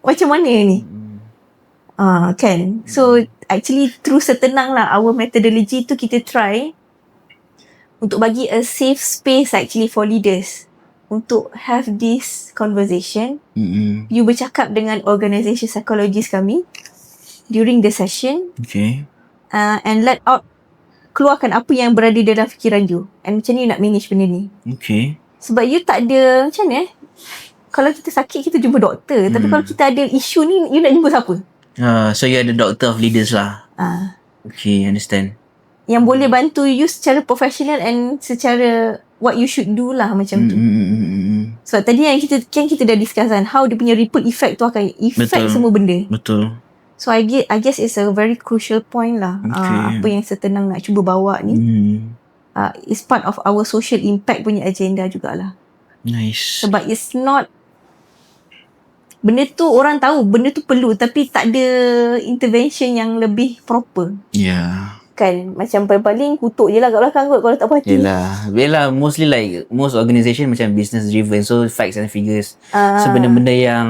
Macam mana ni? Kan. So actually through Setenang lah, our methodology tu kita try untuk bagi a safe space actually for leaders untuk have this conversation. You bercakap dengan organisation psychologist kami during the session. And let out, keluarkan apa yang berada dalam fikiran you, and macam ni you nak manage benda ni. Sebab you tak ada, macam mana kalau kita sakit kita jumpa doktor, tapi kalau kita ada isu ni, you nak jumpa siapa? So you are the doctor of leaders lah. Okay, understand. Yang boleh bantu you secara profesional and secara what you should do lah, macam tu. Sebab tadi yang kita dah discuss kan, how dia punya ripple effect tu akan effect semua benda. Betul. So I guess it's a very crucial point lah. Apa yang Setenang nak cuba bawa ni, is part of our social impact punya agenda jugalah. Nice. Sebab it's not, benda tu orang tahu benda tu perlu, tapi tak ada intervention yang lebih proper. Kan macam paling kutuk je lah kat belakang kot kalau tak puas hati. Yelah mostly like most organisation macam business driven, so facts and figures. So benda-benda yang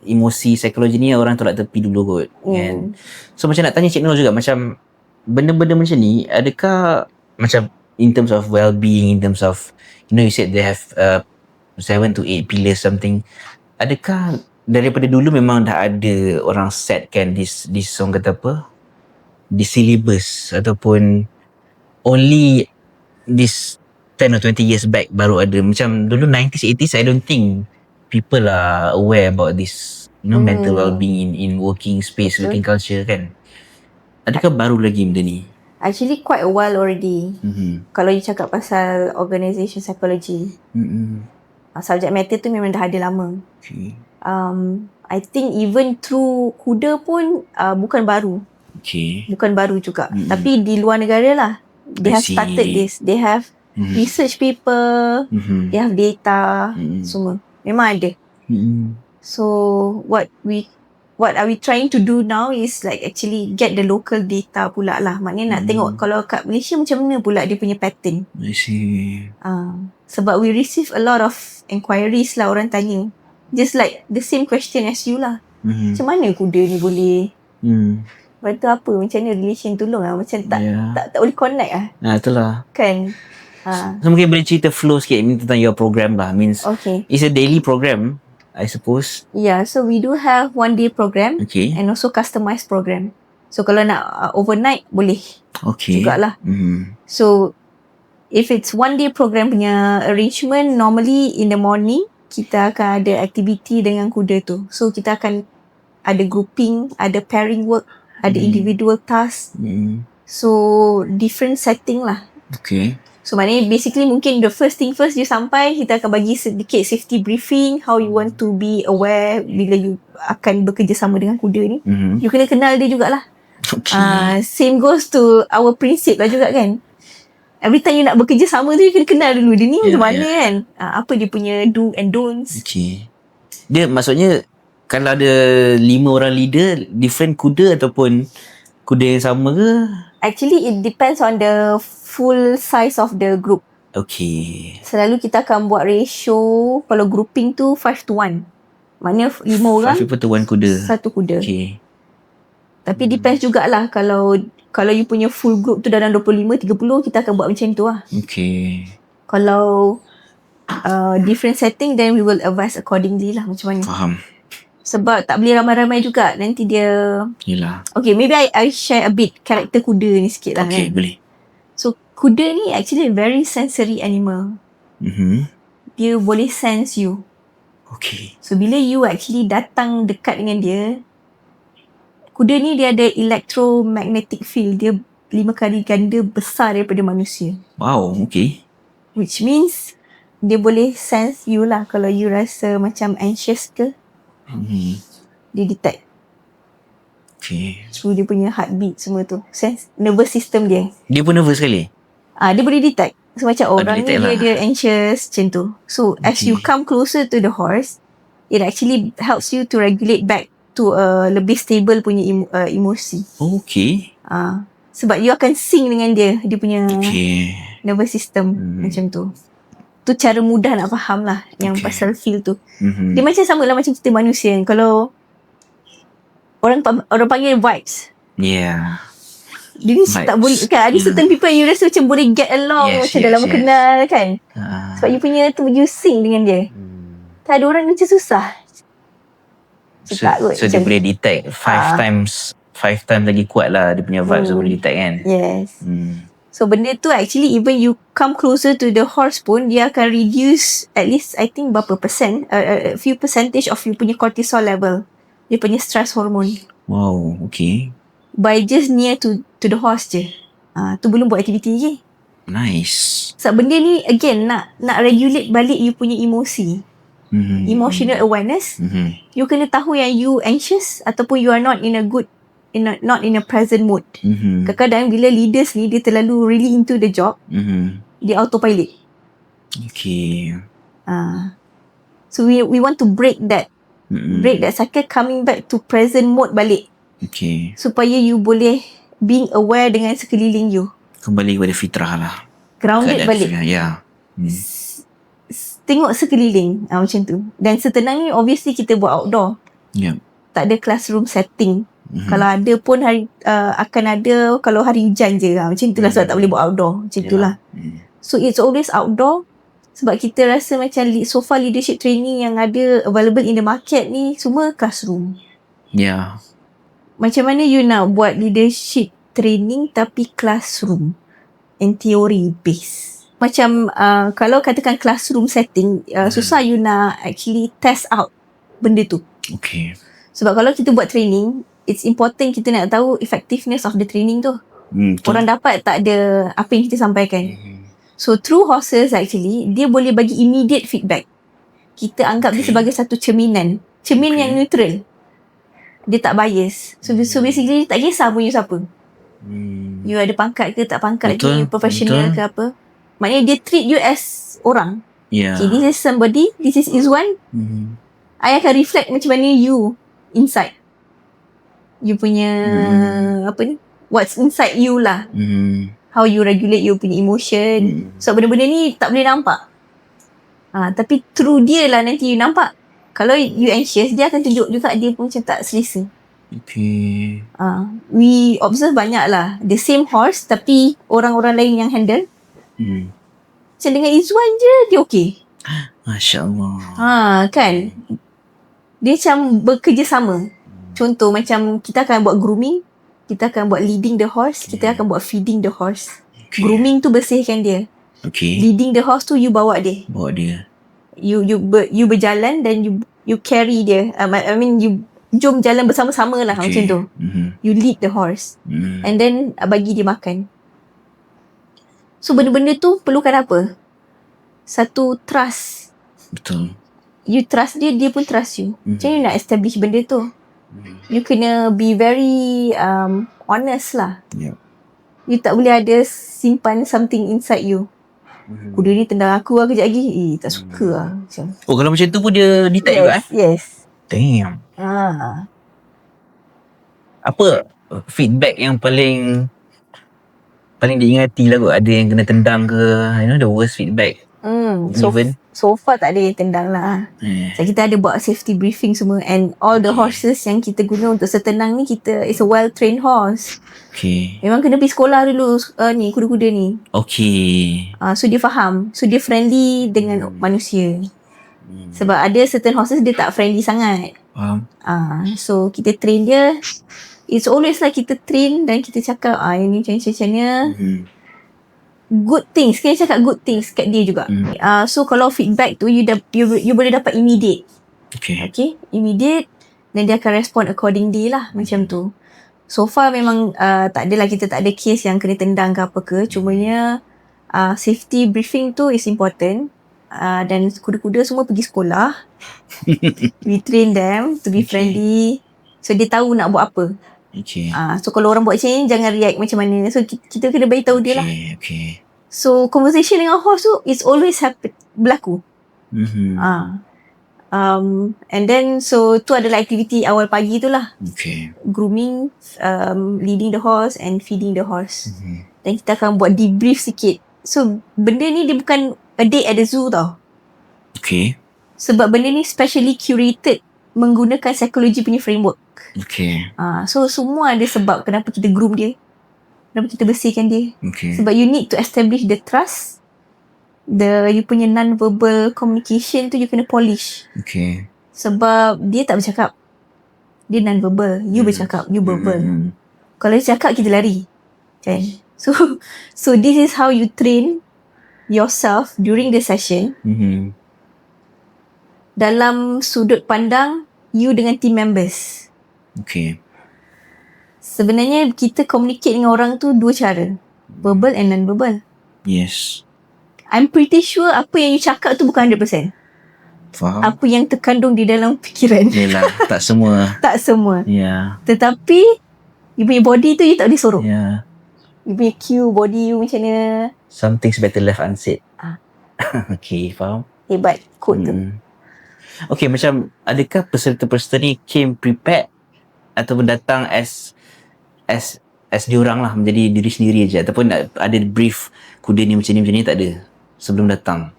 emosi, psikologi ni orang tolak tepi dulu kot kan. So macam nak tanya Cik Nur juga, macam benda-benda macam ni adakah macam in terms of well-being, in terms of you said they have 7 to 8 pillars something, adakah daripada dulu memang dah ada orang set kan this orang kata apa, di syllabus, ataupun only this 10 or 20 years back baru ada? Macam dulu 90s 80s I don't think people are aware about this mental well-being in working space, working culture kan. Adakah baru lagi benda ni? Actually quite a while already. Kalau you cakap pasal organisation psychology, subject matter tu memang dah ada lama. I think even through Kuda pun bukan baru. Bukan baru juga. Tapi di luar negara lah, they have started this. They have research paper, they have data, semua memang ada. So what are we trying to do now is like actually get the local data pula lah. Maknanya nak tengok kalau kat Malaysia macam mana pula dia punya pattern. I see. Sebab we receive a lot of inquiries lah, orang tanya just like the same question as you lah. Macam mana kuda ni boleh lepas tu apa, macam mana relation tolong lah, macam tak boleh connect lah. Itulah kan. So mungkin boleh cerita flow sikit tentang your program lah. Means it's a daily program I suppose. Yeah, so we do have 1 day program and also customized program. So kalau nak overnight boleh jugalah. So if it's 1 day program punya arrangement, normally in the morning kita akan ada activity dengan kuda tu. So kita akan ada grouping, ada pairing work, ada individual task. So different setting lah. So maknanya basically mungkin the first thing first, you sampai kita akan bagi sedikit safety briefing, how you want to be aware bila you akan bekerjasama dengan kuda ni. You kena kenal dia jugalah. Same goes to our principle lah juga kan. Every time you nak bekerjasama tu, you kena kenal dulu dia ni macam mana kan. Apa dia punya do and don'ts. Dia maksudnya kalau ada 5 orang leader, different kuda ataupun kuda yang sama ke? Actually it depends on the full size of the group. Selalu kita akan buat ratio, kalau grouping tu 5-1. Maknanya 5 orang 5 people to 1 kuda. 1 kuda. Tapi depends jugalah, kalau you punya full group tu dalam 25-30, kita akan buat macam tu lah. Kalau different setting, then we will advise accordingly lah macam mana. Faham. Sebab tak boleh ramai-ramai juga, nanti dia maybe I share a bit karakter kuda ni sikit lah kan. Boleh. So kuda ni actually a very sensory animal. Dia boleh sense you. So bila you actually datang dekat dengan dia, kuda ni dia ada electromagnetic field. Dia 5 kali ganda besar daripada manusia. Wow, Which means dia boleh sense you lah. Kalau you rasa macam anxious ke, dia detect. So dia punya heartbeat semua tu, sense nervous system dia. Dia pun nervous sekali? Dia boleh detect. So macam orang ni dia anxious macam tu. So as you come closer to the horse, it actually helps you to regulate back to a lebih stable punya emosi. Sebab you akan sync dengan dia punya nervous system macam tu. Tu cara mudah nak faham lah yang pasal feel tu. Dia macam sama lah macam kita manusia. Kalau orang panggil vibes. Dia ni tak boleh kan. Ada certain people you rasa macam boleh get along, macam dah lama kenal kan. Sebab you punya tu, you sync dengan dia. Tak ada orang macam susah. So dia boleh detect 5 times lagi kuat lah dia punya vibes. Boleh detect kan. So benda tu actually even you come closer to the horse pun, dia akan reduce at least I think berapa persen, a few percentage of you punya cortisol level, dia punya stress hormone. Wow, by just near to the horse je. Tu belum buat aktiviti je. Nice. Sebab benda ni again nak regulate balik you punya emosi. Emotional awareness. You kena tahu yang you anxious ataupun you are not in a good, not in a present mood. Kadang-kadang bila leaders ni dia terlalu really into the job, dia autopilot. So we want to break that cycle, coming back to present mode balik. Supaya you boleh being aware dengan sekeliling you. Kembali kepada fitrah lah. Grounded balik. Ya. Tengok sekeliling. Macam tu. Dan setenang ni obviously kita buat outdoor. Ya. Tak ada classroom setting. Kalau ada pun akan ada kalau hari hujan je. Macam itulah sebab tak boleh buat outdoor. Macam itulah. So it's always outdoor. Sebab kita rasa macam so far leadership training yang ada available in the market ni semua classroom. Ya. Macam mana you nak buat leadership training tapi classroom and theory based? Macam kalau katakan classroom setting, susah you nak actually test out benda tu. Okay. Sebab kalau kita buat training, it's important kita nak tahu effectiveness of the training tu. Orang dapat tak ada apa yang kita sampaikan. So through horses actually, dia boleh bagi immediate feedback. Kita anggap dia sebagai satu cerminan. Cermin yang neutral. Dia tak bias. So basically tak kisah pun you siapa. You ada pangkat ke tak pangkat ke, you professional ke apa. Maknanya dia treat you as orang. Okay, this is somebody, this is Izwan. I akan reflect macam mana you inside. You punya apa ni, what's inside you lah. How you regulate you punya emotion. So benda-benda ni tak boleh nampak. Tapi through dia lah nanti you nampak. Kalau you anxious, dia akan tunjuk juga dia pun macam tak selesa. Okay. We observe banyak lah. The same horse tapi orang-orang lain yang handle. Macam dengan Izwan je, dia okay. Masya Allah. Kan? Dia macam bekerjasama. Contoh macam kita akan buat grooming. Kita akan buat leading the horse. Kita akan buat feeding the horse. Grooming tu bersihkan dia. Leading the horse tu you bawa dia. You berjalan dan you carry dia. I mean you jom jalan bersama-sama lah macam tu. You lead the horse. And then bagi dia makan. So benda-benda tu perlukan apa? Satu trust. Betul. You trust dia, dia pun trust you. Macam you nak establish benda tu? You kena be very honest lah. You tak boleh ada simpan something inside you. Kuda ni tendang aku lah kejap lagi. Tak suka lah. Macam. Oh, kalau macam tu pun dia detect juga Yes. Damn. Apa feedback yang paling diingati lah kot? Ada yang kena tendang ke? The worst feedback. So far tak ada yang tendang lah. So kita ada buat safety briefing semua. And all the horses yang kita guna untuk setenang ni, kita is a well trained horse. Memang kena pergi sekolah dulu ni kuda-kuda ni. So dia faham. So dia friendly dengan manusia. Sebab ada certain horses dia tak friendly sangat. So kita train dia. It's always like kita train dan kita cakap ini macam-macamnya. Good things. Kena cakap good things kat dia juga. So kalau feedback tu you boleh dapat immediate. Okay, immediate. Dan dia akan respond accordingly lah. Macam tu. So far memang tak adalah, kita tak ada case yang kena tendang ke apa ke. Cumanya safety briefing tu is important. Dan kuda-kuda semua pergi sekolah. We train them to be friendly. So dia tahu nak buat apa. So kalau orang buat macam ni, jangan react macam mana. So kita kena beritahu dia lah. So conversation dengan horse tu it's always berlaku. And then so tu adalah aktiviti awal pagi tu lah. Grooming, leading the horse and feeding the horse. Dan kita akan buat debrief sikit. So benda ni dia bukan a day at the zoo tau. Sebab benda ni specially curated menggunakan psikologi punya framework. So semua ada sebab kenapa kita groom dia, kenapa kita bersihkan dia. Sebab you need to establish the trust. You punya non-verbal communication tu you kena polish. Sebab dia tak bercakap, dia non-verbal. You bercakap, you verbal. Kalau dia cakap, kita lari, kan? So this is how you train yourself during the session. Dalam sudut pandang you dengan team members. Sebenarnya kita communicate dengan orang tu dua cara, verbal and non-verbal. I'm pretty sure apa yang you cakap tu bukan 100%. Faham. Apa yang terkandung di dalam fikiran. Yelah, tak semua. Tak semua. Tetapi you punya body tu you tak boleh sorok. You punya cue body you macam mana. Some things better left unsaid. Faham. Hebat quote tu. Macam adakah peserta-peserta ni came prepared ataupun datang as as diorang lah, menjadi diri sendiri je, ataupun ada brief kuda ni macam ni tak ada sebelum datang?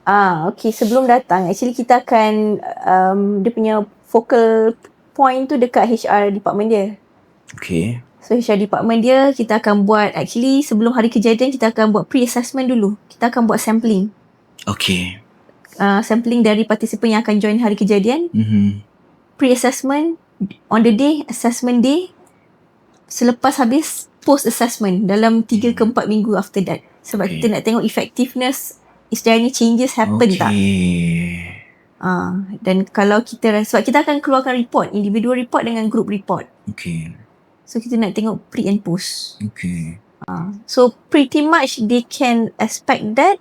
Okay, sebelum datang actually kita akan dia punya focal point tu dekat HR department dia. Okay. So HR department dia, kita akan buat, actually sebelum hari kejadian kita akan buat pre-assessment dulu. Kita akan buat sampling. Okay. Sampling dari participant yang akan join hari kejadian. Pre-assessment on the day, assessment day, selepas habis post-assessment dalam 3 ke 4 minggu after that. Sebab kita nak tengok effectiveness, is there any changes happen tak? Dan kalau kita, sebab kita akan keluarkan report, individual report dengan group report. So kita nak tengok pre and post. So pretty much they can expect that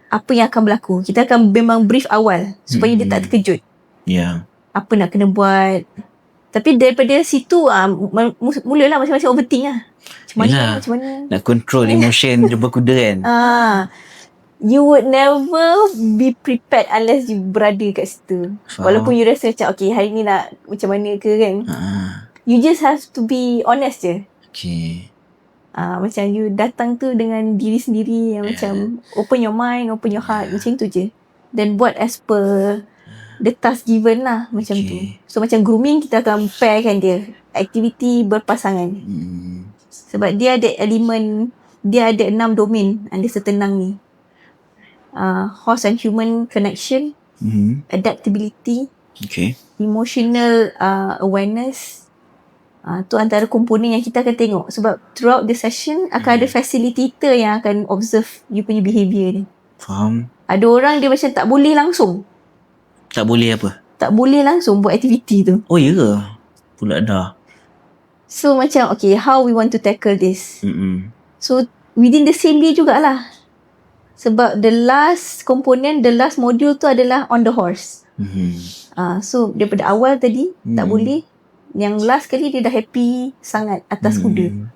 apa yang akan berlaku. Kita akan memang brief awal supaya dia tak terkejut. Apa nak kena buat. Tapi daripada situ mulalah masing-masing overthink lah. Macam mana nak control emotion berkuda kan. You would never be prepared unless you berada kat situ. Walaupun you rasa macam okay, hari ni nak macam mana ke kan. You just have to be honest je. Macam you datang tu dengan diri sendiri yang macam open your mind, open your heart, macam tu je. Then buat as per the task given lah, macam tu. So macam grooming, kita akan pairkan dia aktiviti berpasangan. Sebab dia ada elemen, dia ada 6 domain under setenang ni. Horse and human connection, adaptability, emotional awareness. Tu antara komponen yang kita akan tengok. Sebab throughout the session akan ada facilitator yang akan observe you punya behaviour ni. Faham. Ada orang dia macam tak boleh langsung. Tak boleh apa? Tak boleh langsung buat aktiviti tu. Oh ya ke? Pula dah. So macam okay, how we want to tackle this. So within the same day jugalah. Sebab the last component, the last module tu adalah on the horse. So daripada awal tadi tak boleh. Yang last kali dia dah happy sangat atas kuda.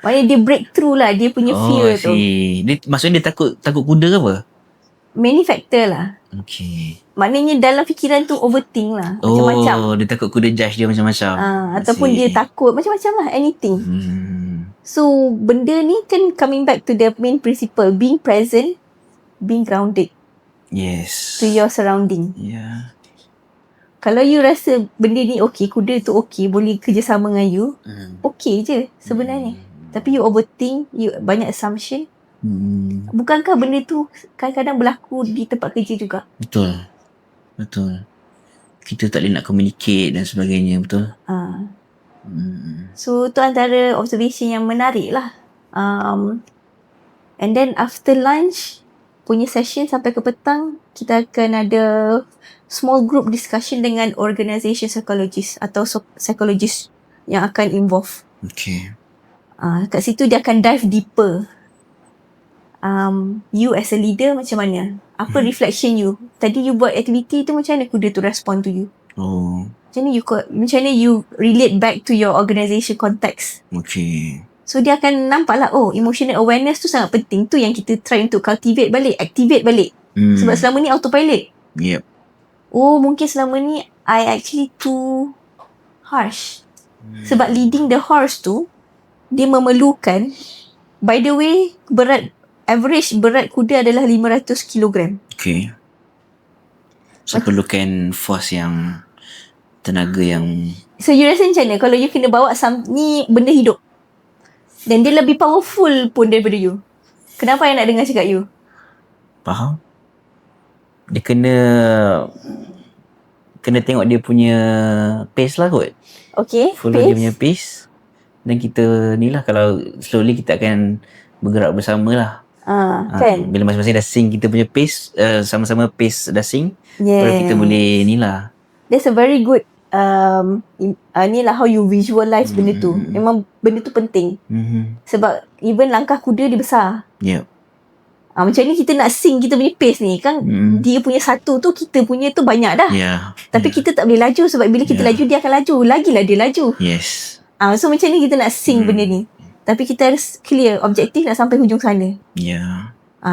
Maknanya dia breakthrough lah dia punya fear tu. Dia, maksudnya dia takut kuda ke apa? Many factor lah. Maknanya dalam fikiran tu overthink lah. Macam-macam. Dia takut kuda judge dia macam-macam. Ataupun dia takut macam-macam lah, anything. So benda ni kan coming back to the main principle, being present, being grounded. Yes. To your surrounding. Kalau you rasa benda ni okay, kuda tu okay, boleh kerjasama dengan you, okay je sebenarnya. Tapi you overthink, you banyak assumption. Bukankah benda tu kadang-kadang berlaku di tempat kerja juga? Betul. Kita tak boleh nak communicate dan sebagainya, betul? So tu antara observation yang menarik lah. And then after lunch punya session sampai ke petang, kita akan ada small group discussion dengan organisation psychologist atau psychologist yang akan involve. Kat situ dia akan dive deeper. You as a leader macam mana? Apa reflection you? Tadi you buat activity tu, macam mana kuda tu respond to you? Macam mana you relate back to your organisation context? So dia akan nampak lah, emotional awareness tu sangat penting. Tu yang kita try untuk cultivate balik, activate balik. Sebab selama ni autopilot. Mungkin selama ni I actually too harsh. Sebab leading the horse tu, dia memerlukan, by the way, average berat kuda adalah 500 kg. So perlukan force yang, tenaga yang. So you rasa macam mana kalau you kena bawa ni benda hidup, dan dia lebih powerful pun daripada you? Kenapa I nak dengar cakap you? Faham? Dia kena tengok dia punya pace lah kot. Follow pace. Dia punya pace. Dan kita ni lah, kalau slowly kita akan bergerak bersama lah. Kan? Bila masing-masing dah sync kita punya pace, sama-sama pace dah sync, baru kita boleh ni lah. That's a very good ni lah how you visualize benda tu. Memang benda tu penting. Sebab even langkah kuda dia besar. Macam ni kita nak sync kita punya pace ni kan, dia punya satu tu, kita punya tu banyak dah. Tapi kita tak boleh laju, sebab bila kita laju dia akan laju, lagilah dia laju. So macam ni kita nak sync benda ni. Tapi kita harus clear objektif nak sampai hujung sana.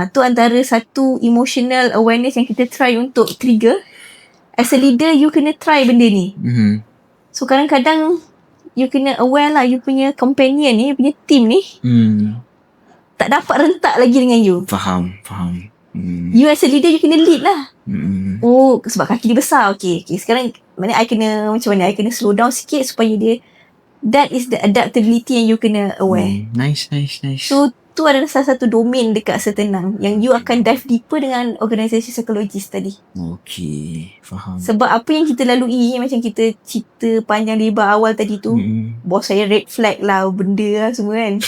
Tu antara satu emotional awareness yang kita try untuk trigger. As a leader, you kena try benda ni. So kadang-kadang you kena aware lah, you punya companion ni, you punya team ni tak dapat rentak lagi dengan you. Faham. You as a leader, you kena lead lah. Oh, sebab kaki dia besar. Okay, sekarang mana I kena, macam mana I kena slow down sikit supaya dia, that is the adaptability yang you kena aware. Nice. So tu adalah salah satu domain dekat Setenang yang you akan dive deeper dengan organisasi psikologis tadi. Okay, faham. Sebab apa yang kita lalui, macam kita cerita panjang lebar awal tadi tu, bos saya red flag lah, benda lah semua kan.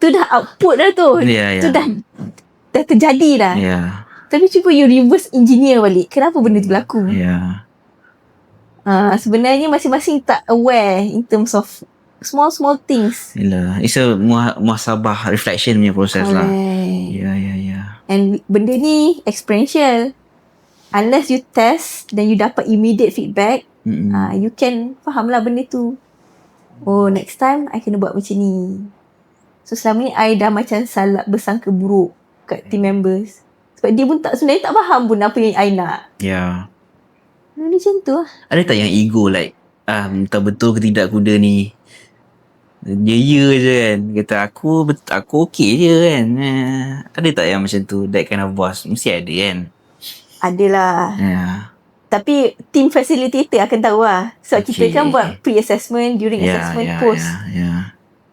Tu dah output dah tu. Tu dah terjadi dah. Tapi cuba you reverse engineer balik, kenapa benda tu berlaku. Sebenarnya masing-masing tak aware in terms of small things. Yelah, it's a muhasabah reflection punya proses lah. And benda ni experiential. Unless you test, then you dapat immediate feedback, you can faham lah benda tu. Oh, next time I kena buat macam ni. So selama ni I dah macam salah bersangka buruk kat team members. Sebab dia pun sebenarnya tak faham pun apa yang I nak. Macam tu lah. Ada tak yang ego like tak betul ke tidak kuda ni? Dia je kan, kata aku okey je kan. Ada tak yang macam tu, that kind of boss? Mesti ada kan? Adalah. Tapi team facilitator akan tahu lah. Sebab kita kan buat pre-assessment, during assessment, post.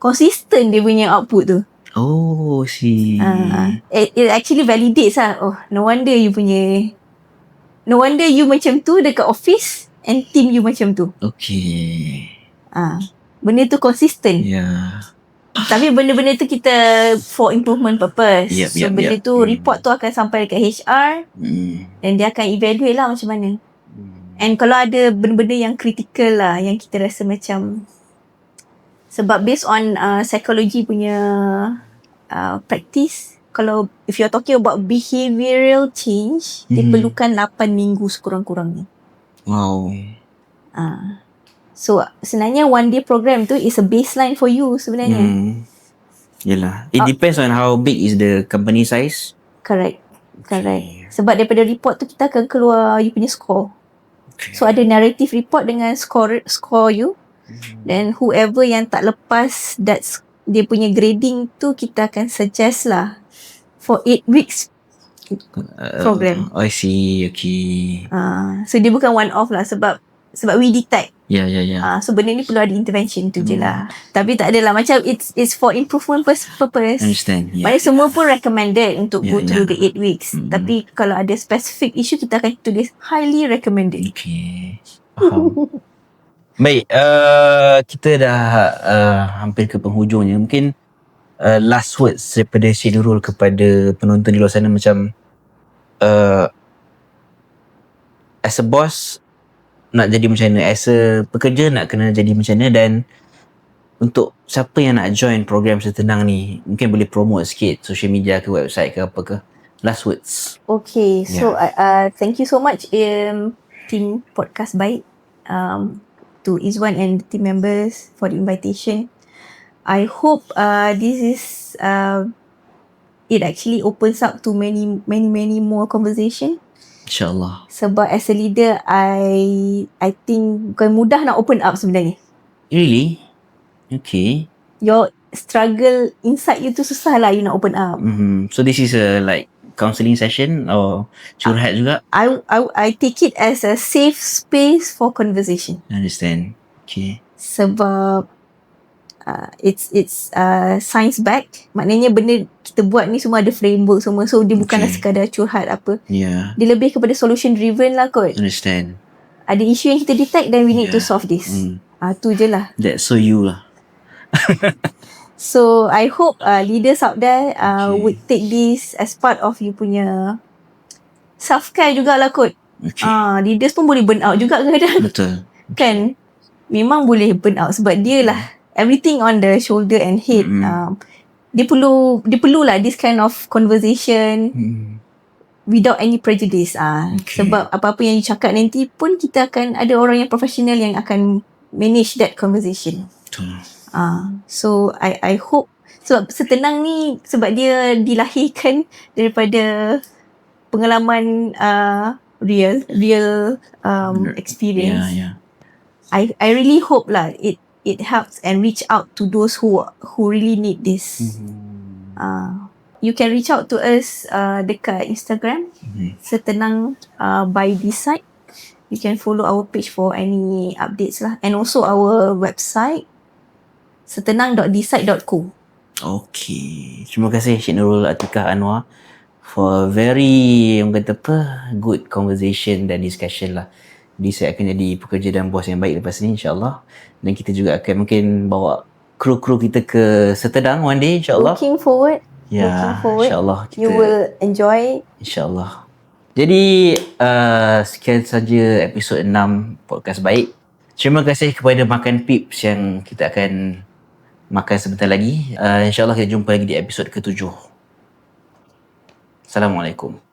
Konsisten dia punya output tu. Oh, see. It actually validates lah. Oh, no wonder you macam tu dekat office and team you macam tu. Okay. Benda tu konsisten. Tapi benda-benda tu kita for improvement purpose. Benda tu report tu akan sampai dekat HR, dan dia akan evaluate lah macam mana. And kalau ada benda-benda yang critical lah, yang kita rasa macam, sebab based on psychology punya practice, kalau if you're talking about behavioural change, dia perlukan 8 minggu sekurang-kurangnya. Wow. So sebenarnya one day program tu is a baseline for you sebenarnya. Yelah, it depends on how big is the company size. Correct. Sebab daripada report tu kita akan keluar you punya score. So ada narrative report dengan score you. Then whoever yang tak lepas dia punya grading tu, kita akan suggest lah for 8 weeks program. I see, okay. So dia bukan one off lah, sebab we detect. So benda ni perlu ada intervention tu je lah. Tapi tak adalah, macam it's for improvement purpose. Understand. Maknanya semua pun recommended untuk go through the 8 weeks. Tapi kalau ada specific issue, kita akan tulis highly recommended. Okay, faham. Baik, kita dah hampir ke penghujungnya. Mungkin last words daripada Syed Nurul kepada penonton di luar sana, macam as a boss nak jadi macam mana, as a pekerja nak kena jadi macam mana, dan untuk siapa yang nak join program Setenang ni, mungkin boleh promote sikit social media ke, website ke, apa ke. Last words. Okay, so thank you so much team Podcast Baik, to Izwan and the team members for the invitation. I hope this is it actually opens up to many more conversation. InsyaAllah. Sebab as a leader, I think bukan mudah nak open up sebenarnya. Really? Okay. Your struggle inside you tu susah lah you nak open up. So this is a like counselling session or curhat juga? I take it as a safe space for conversation. I understand. Okay. Sebab it's science backed. Maknanya benda kita buat ni semua ada framework semua. So dia bukanlah sekadar curhat apa. Dia lebih kepada solution driven lah kot. Understand. Ada isu yang kita detect, then we need to solve this. Tu je lah. That's so you lah. So I hope leaders out there would take this as part of you punya self-care jugalah kot. Leaders pun boleh burn out juga kadang. Betul. Kan? Memang boleh burn out sebab dia lah everything on the shoulder and head. Dia perlulah this kind of conversation without any prejudice. Sebab apa-apa yang you cakap nanti pun kita akan ada orang yang profesional yang akan manage that conversation. So I hope, sebab Setenang ni sebab dia dilahirkan daripada pengalaman real experience. I really hope lah it helps and reach out to those who really need this. You can reach out to us dekat Instagram, Setenang by Decide. You can follow our page for any updates lah, and also our website setenang.decide.co. Okay, terima kasih Cik Nurul Atikah Anwar for a very good conversation dan discussion lah. Jadi saya akan jadi pekerja dan bos yang baik lepas ni, insyaAllah. Dan kita juga akan mungkin bawa kru-kru kita ke Setedang one day, insyaAllah. Looking forward. InsyaAllah you will enjoy. InsyaAllah. Jadi sekian saja episod 6 Podcast Baik. Terima kasih kepada Makan Pips yang kita akan makan sebentar lagi. InsyaAllah kita jumpa lagi di episod ke-7. Assalamualaikum.